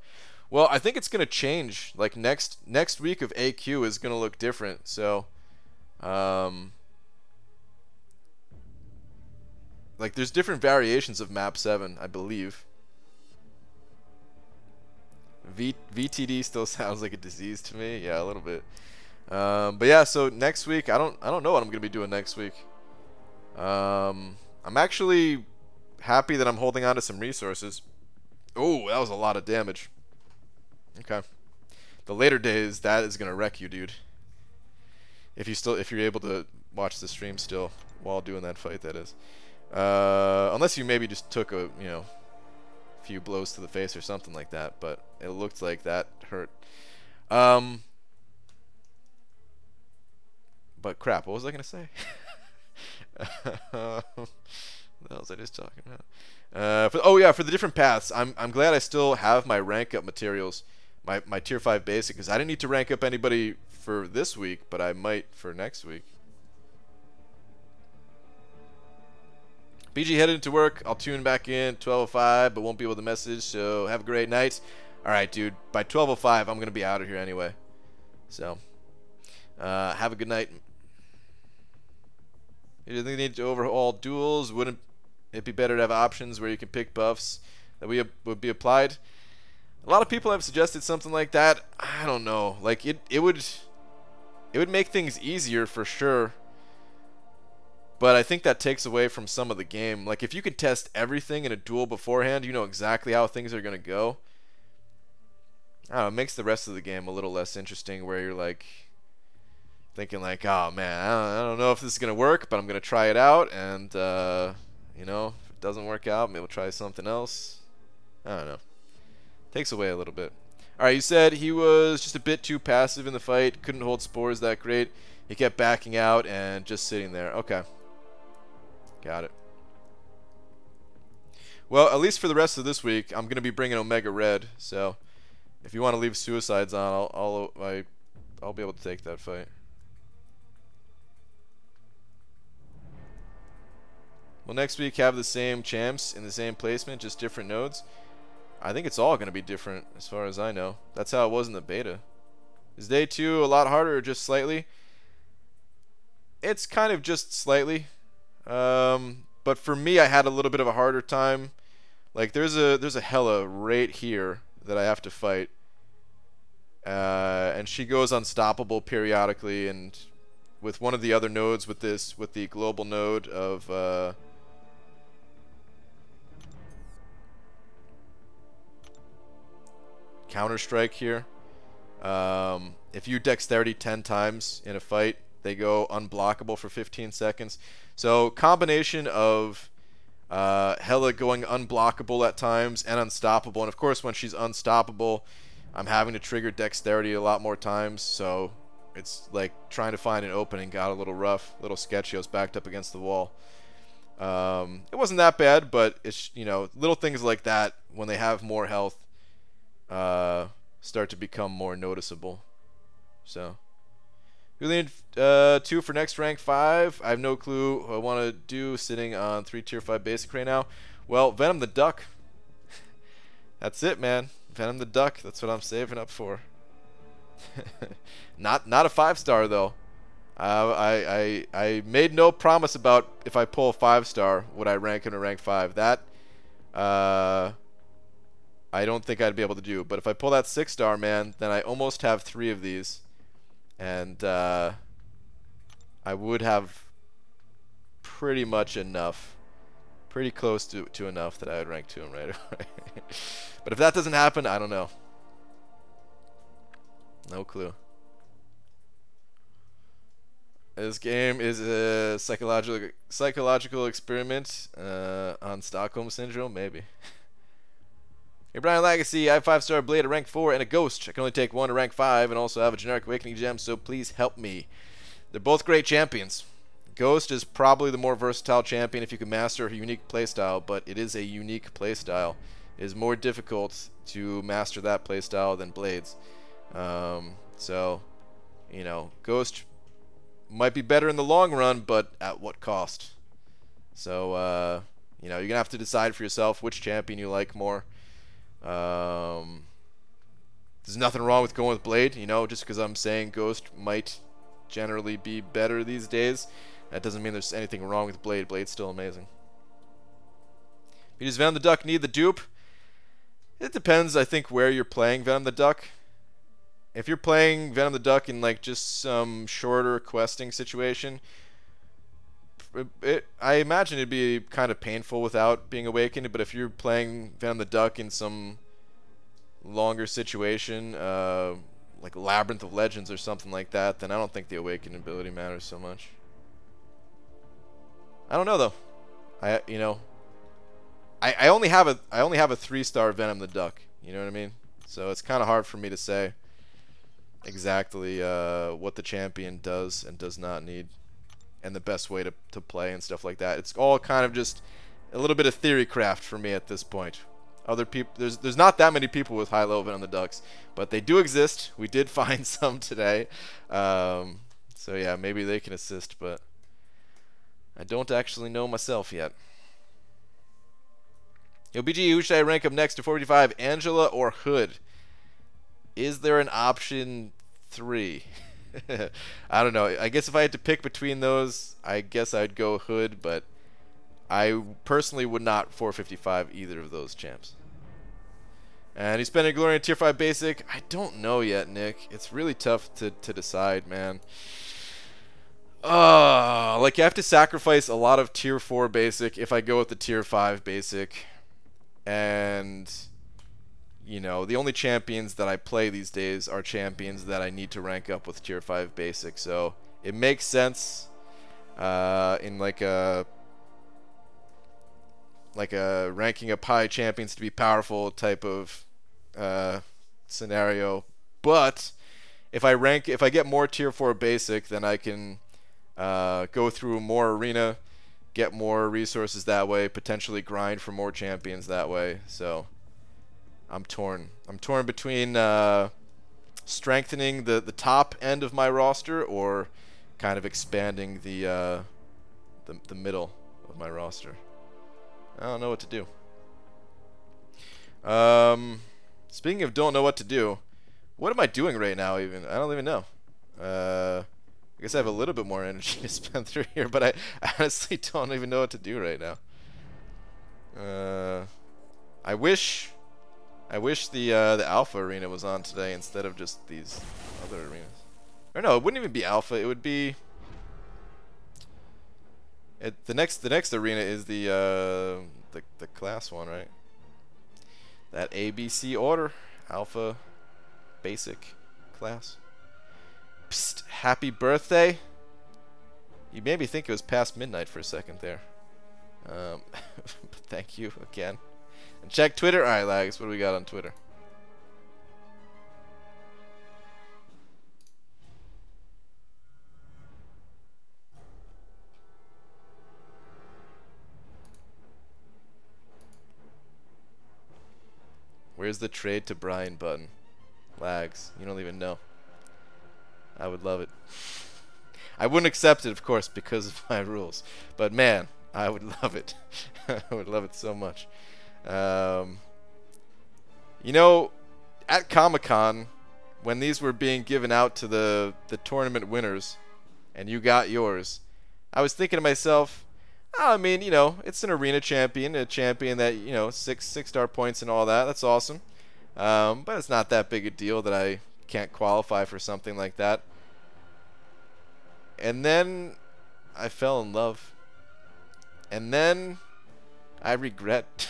Well, I think it's going to change. Like, next week of AQ is going to look different. So, like, there's different variations of Map 7, I believe. VTD still sounds like a disease to me. Yeah, a little bit. But yeah, so next week, I don't know what I'm going to be doing next week. I'm actually happy that I'm holding on to some resources. Oh, that was a lot of damage. Okay. The later days, that is gonna wreck you, dude. If you're able to watch the stream still while doing that fight, that is. Unless you maybe just took a few blows to the face or something like that, but it looked like that hurt. But crap, what was I gonna say? What was I just talking about? Oh yeah, for the different paths, I'm glad I still have my rank up materials. My tier 5 basic, because I didn't need to rank up anybody for this week, but I might for next week. BG headed into work. I'll tune back in 12:05, but won't be able to message, so have a great night. Alright, dude. By 12:05, I'm going to be out of here anyway. So, have a good night. You think they need to overhaul duels? Wouldn't it be better to have options where you can pick buffs that would be applied? A lot of people have suggested something like that. I don't know. Like it would make things easier for sure. But I think that takes away from some of the game. Like if you could test everything in a duel beforehand, you know exactly how things are going to go. I don't know, it makes the rest of the game a little less interesting where you're like thinking like, oh man, I don't know if this is going to work, but I'm going to try it out, and you know, if it doesn't work out, maybe we'll try something else. I don't know. Takes away a little bit. Alright, you said he was just a bit too passive in the fight, couldn't hold spores that great. He kept backing out and just sitting there. Okay. Got it. Well, at least for the rest of this week, I'm going to be bringing Omega Red, so if you want to leave Suicides on, I'll be able to take that fight. Will next week have the same champs in the same placement, just different nodes? I think it's all going to be different as far as I know. That's how it was in the beta. Is day 2 a lot harder or just slightly? It's kind of just slightly. But for me, I had a little bit of a harder time. Like there's a Hela right here that I have to fight. And she goes unstoppable periodically, and with one of the other nodes with the global node of Counter-Strike here. If you dexterity 10 times in a fight, they go unblockable for 15 seconds. So combination of Hela going unblockable at times and unstoppable. And of course, when she's unstoppable, I'm having to trigger dexterity a lot more times. So it's like trying to find an opening got a little rough, a little sketchy. I was backed up against the wall. It wasn't that bad, but it's, you know, little things like that when they have more health start to become more noticeable. So we need 2 for next rank 5. I have no clue what I want to do sitting on 3 tier 5 basic right now. Well, Venom the Duck. That's it, man. Venom the Duck. That's what I'm saving up for. Not a 5-star though. I made no promise about if I pull a 5-star would I rank in a rank 5. That I don't think I'd be able to do. But if I pull that 6-star, man, then I almost have 3 of these. And I would have pretty much enough. Pretty close to enough that I would rank 2 him right away. But if that doesn't happen, I don't know. No clue. This game is a psychological experiment on Stockholm Syndrome, maybe. Hey, Brian Legacy, I have 5-star Blade at rank 4 and a Ghost. I can only take 1 to rank 5 and also have a generic Awakening Gem, so please help me. They're both great champions. Ghost is probably the more versatile champion if you can master her unique playstyle, but it is a unique playstyle. It is more difficult to master that playstyle than Blades. So, you know, Ghost might be better in the long run, but at what cost? So, you know, you're going to have to decide for yourself which champion you like more. There's nothing wrong with going with Blade, you know, just because I'm saying Ghost might generally be better these days. That doesn't mean there's anything wrong with Blade. Blade's still amazing. Does Venom the Duck need the dupe? It depends, I think, where you're playing Venom the Duck. If you're playing Venom the Duck in like just some shorter questing situation, I imagine it'd be kind of painful without being awakened. But if you're playing Venom the Duck in some longer situation, like Labyrinth of Legends or something like that, then I don't think the awakened ability matters so much. I don't know though. I only have a 3-star Venom the Duck. You know what I mean? So it's kind of hard for me to say exactly what the champion does and does not need, and the best way to play and stuff like that. It's all kind of just a little bit of theory craft for me at this point. Other people, there's not that many people with high low Venom the Ducks, but they do exist. We did find some today. So yeah, maybe they can assist, but I don't actually know myself yet. Yo, BG, who should I rank up next to 455, Angela or Hood? Is there an option 3? I don't know. I guess if I had to pick between those, I guess I'd go Hood, but I personally would not 455 either of those champs. And he's spending glory in tier 5 basic. I don't know yet, Nick. It's really tough to decide, man. Like you have to sacrifice a lot of tier 4 basic if I go with the tier 5 basic. And you know, the only champions that I play these days are champions that I need to rank up with tier 5 basic. So it makes sense in like a ranking up high champions to be powerful type of scenario. But if I get more tier 4 basic, then I can go through more arena, get more resources that way, potentially grind for more champions that way. So I'm torn. I'm torn between strengthening the top end of my roster or kind of expanding the middle with my roster. I don't know what to do. Speaking of don't know what to do, what am I doing right now even? I don't even know. I guess I have a little bit more energy to spend through here, but I honestly don't even know what to do right now. I wish the Alpha arena was on today instead of just these other arenas. Or no, it wouldn't even be Alpha. It would be the next arena is the class one, right? That ABC order, Alpha, Basic, Class. Psst, happy birthday. You made me think it was past midnight for a second there. Thank you again. And check Twitter. Alright, Lags, what do we got on Twitter? Where's the trade to Brian button? Lags, you don't even know. I would love it. I wouldn't accept it, of course, because of my rules. But man, I would love it. I would love it so much. You know, at Comic-Con, when these were being given out to the tournament winners, and you got yours, I was thinking to myself, oh, I mean, you know, it's an arena champion, a champion that, you know, six-star points and all that. That's awesome. But it's not that big a deal that I can't qualify for something like that. And then I fell in love. And then I regret.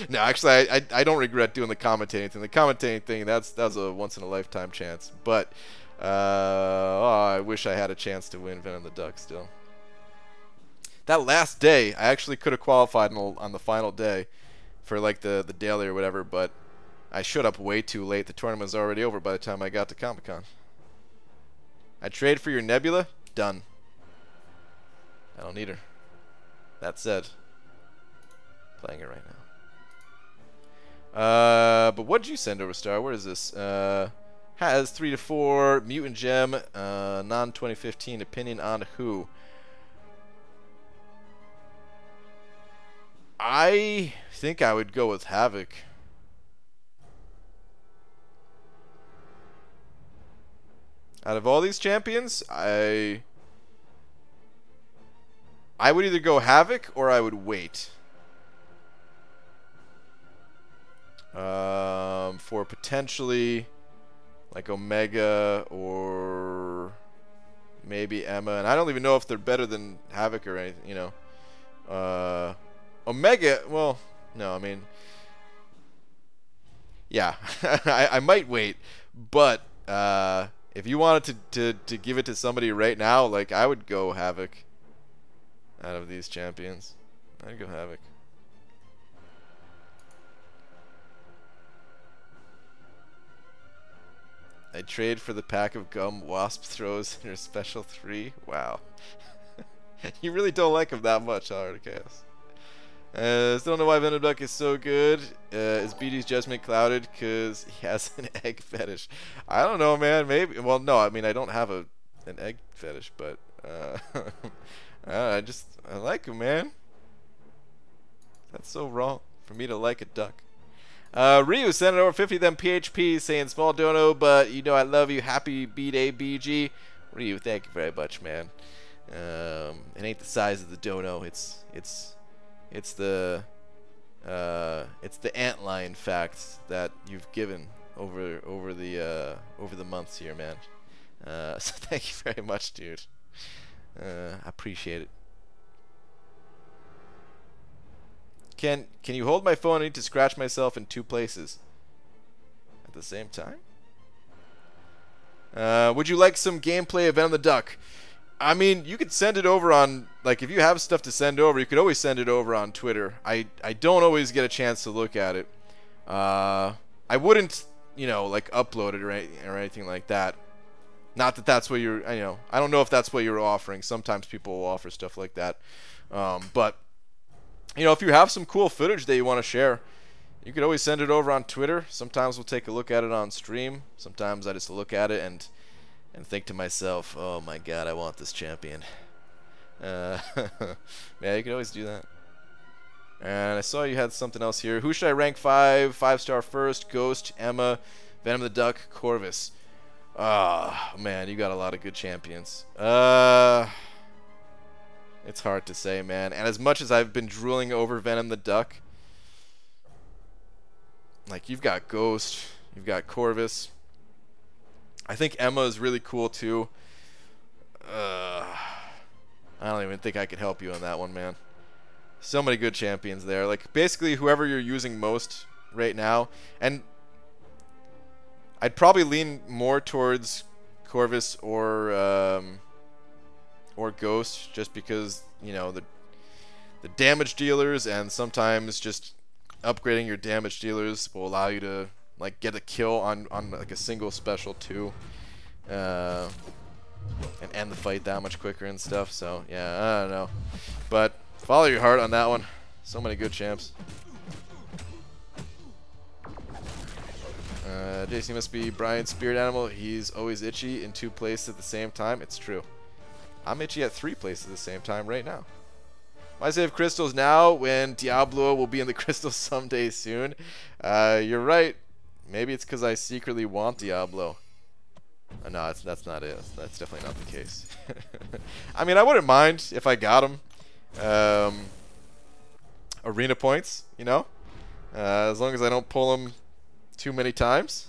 No, actually, I don't regret doing the commentating thing. The commentating thing, that's a once-in-a-lifetime chance. But oh, I wish I had a chance to win Venom the Duck still. That last day, I actually could have qualified on the final day for like the daily or whatever, but I showed up way too late. The tournament was already over by the time I got to Comic-Con. I trade for your Nebula? Done. I don't need her. That said, playing it right now. But what did you send over, Star? Where is this? Has 3 to 4, Mutant Gem, non-2015, opinion on who? I think I would go with Havoc. Out of all these champions, I would either go Havoc or I would wait. For potentially like Omega or maybe Emma, and I don't even know if they're better than Havoc or anything, you know. Omega, well, no, I mean, yeah, I might wait, but if you wanted to give it to somebody right now, like, I would go Havoc out of these champions. I'd go Havoc. I'd trade for the pack of gum Wasp throws in her special 3. Wow. You really don't like him that much, Articast. Still don't know why Venom Duck is so good. Is BD's judgment clouded because he has an egg fetish? I don't know, man. Maybe. Well, no. I mean, I don't have an egg fetish, but I like him, man. That's so wrong for me to like a duck. Ryu sent it over 50 them PHP saying small dono, but you know I love you. Happy B-Day BG. Ryu, thank you very much, man. It ain't the size of the dono. It's the antlion facts that you've given over the months here, man. So thank you very much, dude. I appreciate it. Can you hold my phone? I need to scratch myself in 2 places at the same time. Would you like some gameplay of Venom the Duck? I mean, you could send it over on, like, if you have stuff to send over, you could always send it over on Twitter. I don't always get a chance to look at it. I wouldn't, you know, like, upload it or anything like that. Not that that's what you're, you know, I don't know if that's what you're offering. Sometimes people will offer stuff like that. But, you know, if you have some cool footage that you want to share, you could always send it over on Twitter. Sometimes we'll take a look at it on stream. Sometimes I just look at it and think to myself, oh my god, I want this champion. Uh, yeah, you can always do that. And I saw you had something else here. Who should I rank 5? 5-star first. Ghost, Emma, Venom the Duck, Corvus. Ah, man, you got a lot of good champions. It's hard to say, man. And as much as I've been drooling over Venom the Duck, like, you've got Ghost, you've got Corvus. I think Emma is really cool, too. I don't even think I could help you on that one, man. So many good champions there. Like, basically, whoever you're using most right now. And I'd probably lean more towards Corvus or Ghost, just because, you know, the damage dealers, and sometimes just upgrading your damage dealers will allow you to, like, get a kill on like a single special too, and end the fight that much quicker and stuff. So yeah, I don't know, but follow your heart on that one. So many good champs. JC must be Brian's spirit animal. He's always itchy in 2 places at the same time. It's true. I'm itchy at 3 places at the same time right now. Why save crystals now when Diablo will be in the crystals someday soon? You're right. Maybe it's because I secretly want Diablo. No, that's not it. That's definitely not the case. I mean, I wouldn't mind if I got him. Arena points, you know? As long as I don't pull him too many times.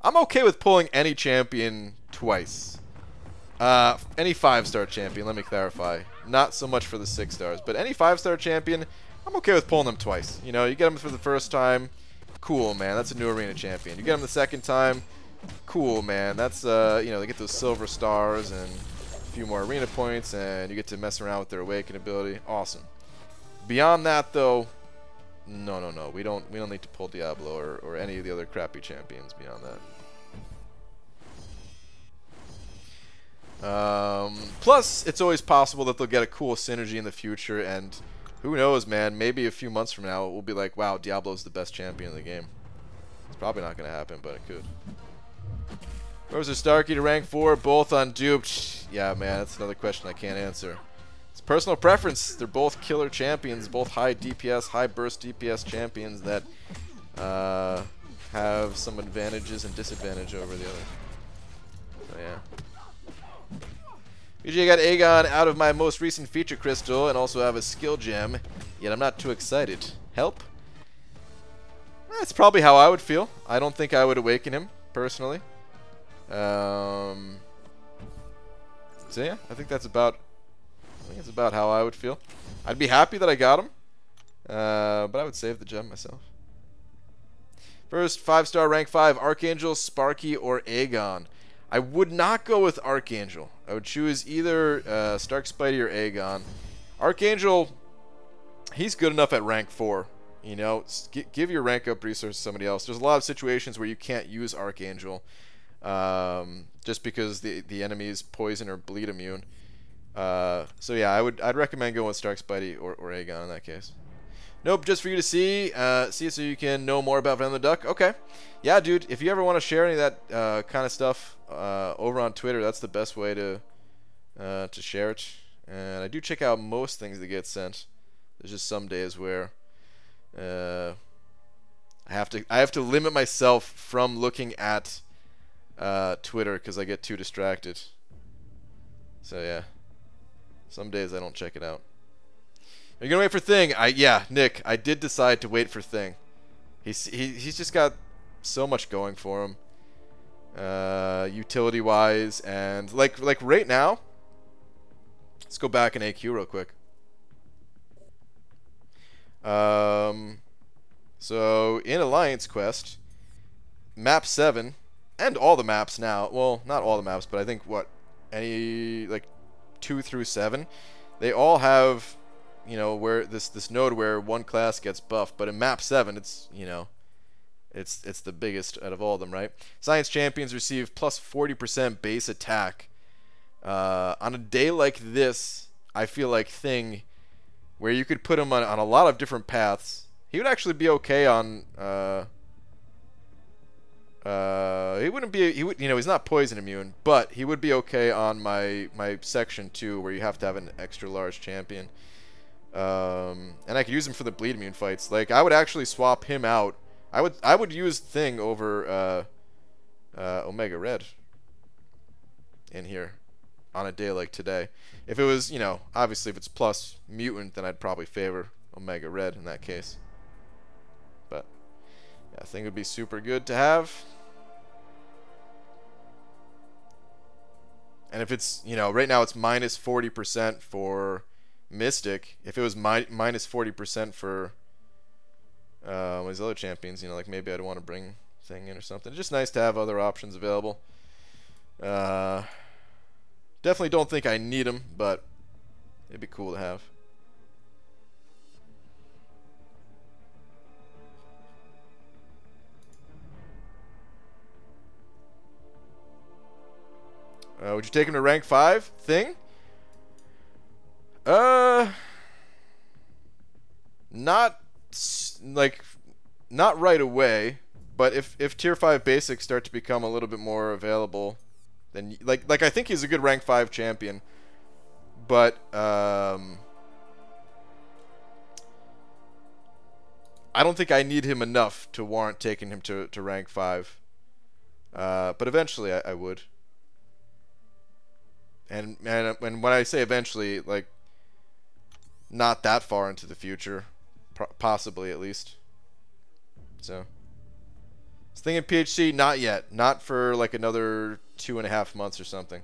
I'm okay with pulling any champion twice. Any 5-star champion, let me clarify. Not so much for the 6 stars, but any 5-star champion, I'm okay with pulling them twice. You know, you get them for the first time, cool, man. That's a new arena champion. You get them the second time, cool, man. That's, you know, they get those silver stars and a few more arena points, and you get to mess around with their awaken ability. Awesome. Beyond that, though, no. We don't need to pull Diablo or any of the other crappy champions beyond that. Plus, it's always possible that they'll get a cool synergy in the future, and who knows, man, maybe a few months from now it will be like, wow, Diablo's the best champion in the game. It's probably not going to happen, but it could. Rose or Starkey to rank 4, both unduped. Yeah, man, that's another question I can't answer. It's personal preference. They're both killer champions, both high DPS, high burst DPS champions that have some advantages and disadvantage over the other. So, yeah. BJ got Aegon out of my most recent feature crystal and also have a skill gem, yet I'm not too excited. Help? That's probably how I would feel. I don't think I would awaken him, personally. So yeah, I think that's about how I would feel. I'd be happy that I got him, but I would save the gem myself. First, 5-star rank 5, Archangel, Sparky, or Aegon. I would not go with Archangel. I would choose either Stark Spidey or Aegon. Archangel, he's good enough at rank 4. You know, give your rank up resource to somebody else. There's a lot of situations where you can't use Archangel just because the enemy is poison or bleed immune. So yeah, I'd recommend going with Stark Spidey or Aegon in that case. Nope, just for you to see it so you can know more about Venom the Duck. Okay. Yeah, dude, if you ever want to share any of that kind of stuff over on Twitter, that's the best way to share it. And I do check out most things that get sent. There's just some days where I have to limit myself from looking at Twitter because I get too distracted. So yeah, some days I don't check it out. Are you gonna wait for Thing? Yeah, Nick, I did decide to wait for Thing. He's just got so much going for him, utility wise, and like right now. Let's go back in AQ real quick. So in Alliance Quest, map 7, and all the maps now. Well, not all the maps, but I think any like 2 through 7, they all have, you know, where this node where one class gets buffed. But in map 7, it's, you know, it's the biggest out of all of them, right? Science champions receive plus 40% base attack. On a day like this, I feel like Thing, where you could put him on a lot of different paths, he would actually be okay on he wouldn't be. He would, you know, he's not poison immune, but he would be okay on my section 2, where you have to have an extra large champion. And I could use him for the bleed immune fights. Like, I would actually swap him out. I would use Thing over Omega Red in here on a day like today. If it was, you know, obviously if it's plus mutant, then I'd probably favor Omega Red in that case. But yeah, I think it would be super good to have. And if it's, you know, right now it's minus 40% for Mystic. If it was minus 40% for his other champions, you know, like maybe I'd want to bring Thing in or something. It's just nice to have other options available. Definitely don't think I need them, but it'd be cool to have. Would you take him to rank 5? Thing? Not not right away, but if tier 5 basics start to become a little bit more available, then like I think he's a good rank 5 champion, but I don't think I need him enough to warrant taking him to rank 5. But eventually I would. And when I say eventually, like, not that far into the future, possibly at least. So, this Thing in PHC, not yet. Not for like another 2.5 months or something.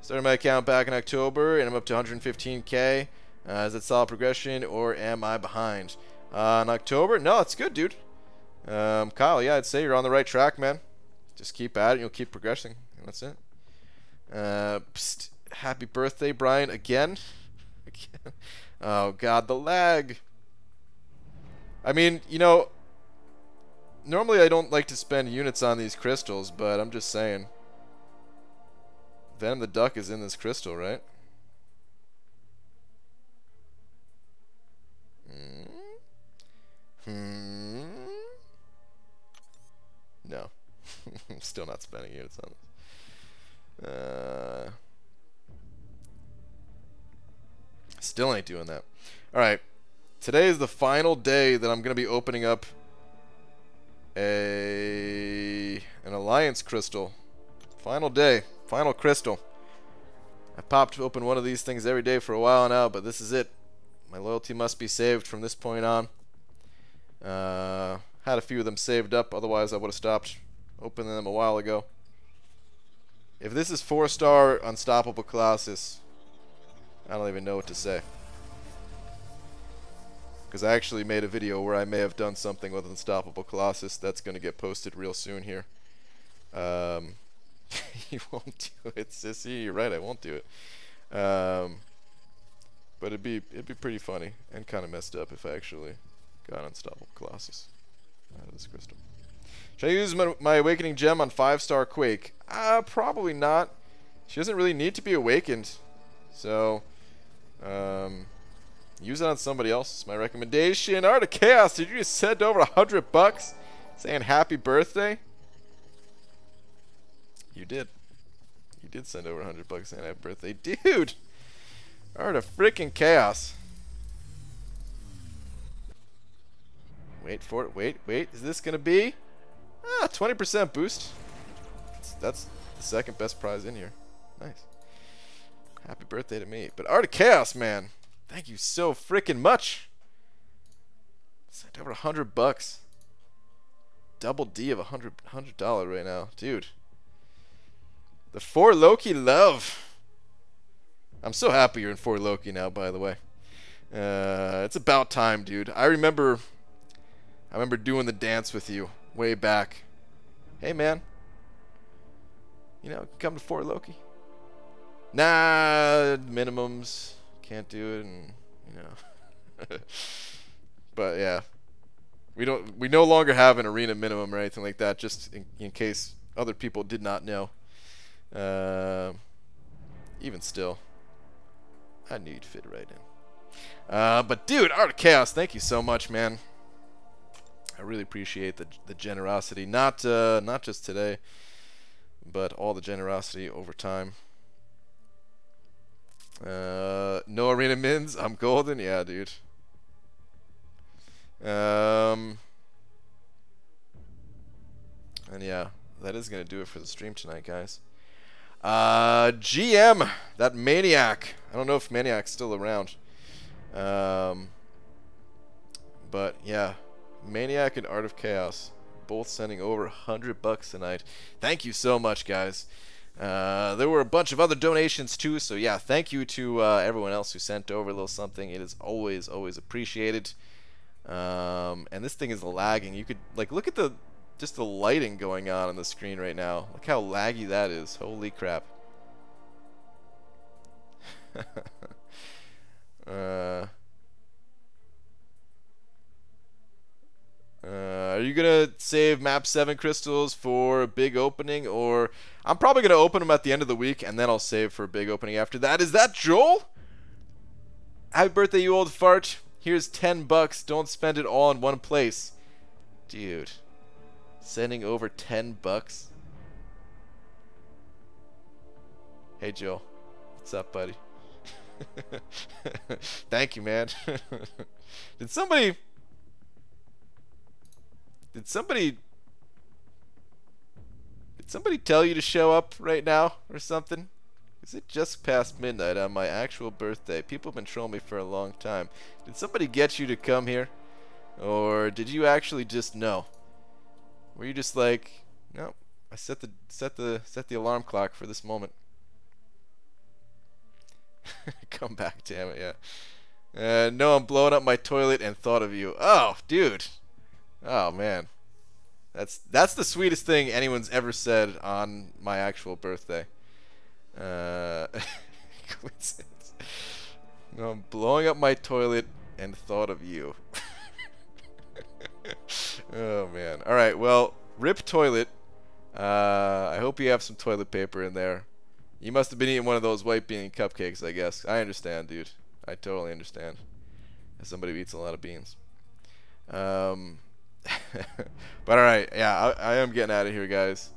Started my account back in October, and I'm up to 115k. Is that solid progression, or am I behind? In October? No, it's good, dude. Kyle, yeah, I'd say you're on the right track, man. Just keep at it, you'll keep progressing, and that's it. Psst, happy birthday, Brian, again? Oh god, the lag. I mean, you know, normally I don't like to spend units on these crystals, but I'm just saying. Venom the Duck is in this crystal, right? No. I'm still not spending units on this. Still ain't doing that. Alright. Today is the final day that I'm going to be opening up an Alliance crystal. Final day. Final crystal. I popped open one of these things every day for a while now, but this is it. My loyalty must be saved from this point on. Had a few of them saved up, otherwise I would have stopped opening them a while ago. If this is 4-star Unstoppable Colossus, I don't even know what to say. Because I actually made a video where I may have done something with Unstoppable Colossus that's going to get posted real soon here. You won't do it, sissy. You're right, I won't do it. But it'd be pretty funny and kind of messed up if I actually got Unstoppable Colossus out of this crystal. Should I use my Awakening Gem on 5-star Quake? Probably not. She doesn't really need to be awakened. So, use it on somebody else is my recommendation. Art of Chaos, did you just send over $100 saying happy birthday? You did. You did send over $100 saying happy birthday. Dude! Art of freaking Chaos. Wait for it. Wait. Is this going to be? 20% boost. That's the second best prize in here. Nice. Happy birthday to me. But Art of Chaos, man. Thank you so freaking much. Sent over $100. Double D of $100 right now. Dude. The 4 Loki love. I'm so happy you're in 4 Loki now, by the way. It's about time, dude. I remember doing the dance with you way back. Hey, man. You know, come to 4 Loki. Nah, minimums. Can't do it, and you know. But yeah, we no longer have an arena minimum or anything like that. Just in case other people did not know. Even still, I knew you'd fit right in. But dude, Art of Chaos, thank you so much, man. I really appreciate the generosity, not just today, but all the generosity over time. No arena mins. I'm golden. Yeah, dude. And yeah, that is gonna do it for the stream tonight, guys. GM, that Maniac. I don't know if Maniac's still around. But yeah, Maniac and Art of Chaos, both sending over $100 tonight. Thank you so much, guys. There were a bunch of other donations too, so yeah, thank you to everyone else who sent over a little something. It is always appreciated. And this thing is lagging. You could like look at just the lighting going on the screen right now. Look how laggy that is. Holy crap. Are you gonna save map 7 crystals for a big opening, or I'm probably gonna open them at the end of the week and then I'll save for a big opening after that. Is that Joel? Happy birthday, you old fart. Here's $10. Don't spend it all in one place. Dude. Sending over $10. Hey Joel. What's up, buddy? Thank you, man. Did somebody tell you to show up right now or something? Is it just past midnight on my actual birthday? People have been trolling me for a long time. Did somebody get you to come here? Or did you actually just know? Were you just like, no, I set the alarm clock for this moment. Come back, damn it, yeah. No, I'm blowing up my toilet and thought of you. Oh, dude. Oh man. That's the sweetest thing anyone's ever said on my actual birthday. Coincidence. No, I'm blowing up my toilet and thought of you. Oh man. Alright, well, rip toilet. I hope you have some toilet paper in there. You must have been eating one of those white bean cupcakes, I guess. I understand, dude. I totally understand. As somebody who eats a lot of beans. But alright, yeah, I am getting out of here, guys.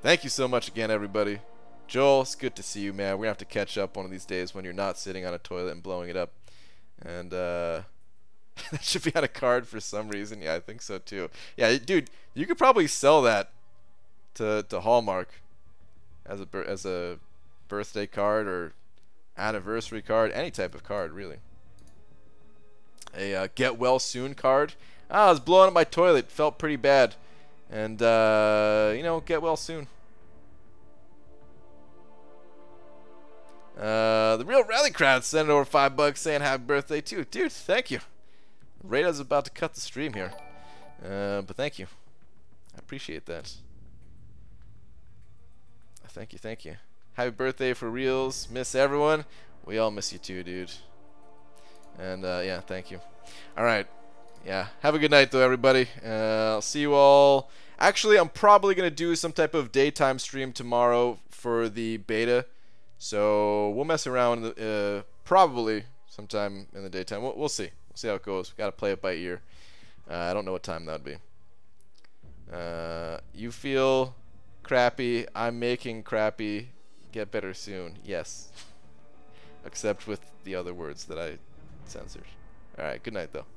Thank you so much again, everybody. Joel, it's good to see you, man. We're gonna have to catch up one of these days when you're not sitting on a toilet and blowing it up. And that should be on a card for some reason. Yeah, I think so too. Yeah, dude, you could probably sell that to Hallmark as a birthday card or anniversary card, any type of card, really. A get well soon card. I was blowing up my toilet, felt pretty bad, and you know, get well soon. The real rally crowd sent over $5 saying happy birthday too. Dude, thank you. Rada's about to cut the stream here, but thank you. I appreciate that. Thank you, thank you. Happy birthday for reals. Miss everyone. We all miss you too, dude. And yeah, thank you. Alright. Yeah, have a good night though, everybody. I'll see you all. Actually, I'm probably going to do some type of daytime stream tomorrow for the beta. So we'll mess around probably sometime in the daytime. We'll see. We'll see how it goes. Got to play it by ear. I don't know what time that would be. You feel crappy. I'm making crappy. Get better soon. Yes. Except with the other words that I censored. Alright, good night though.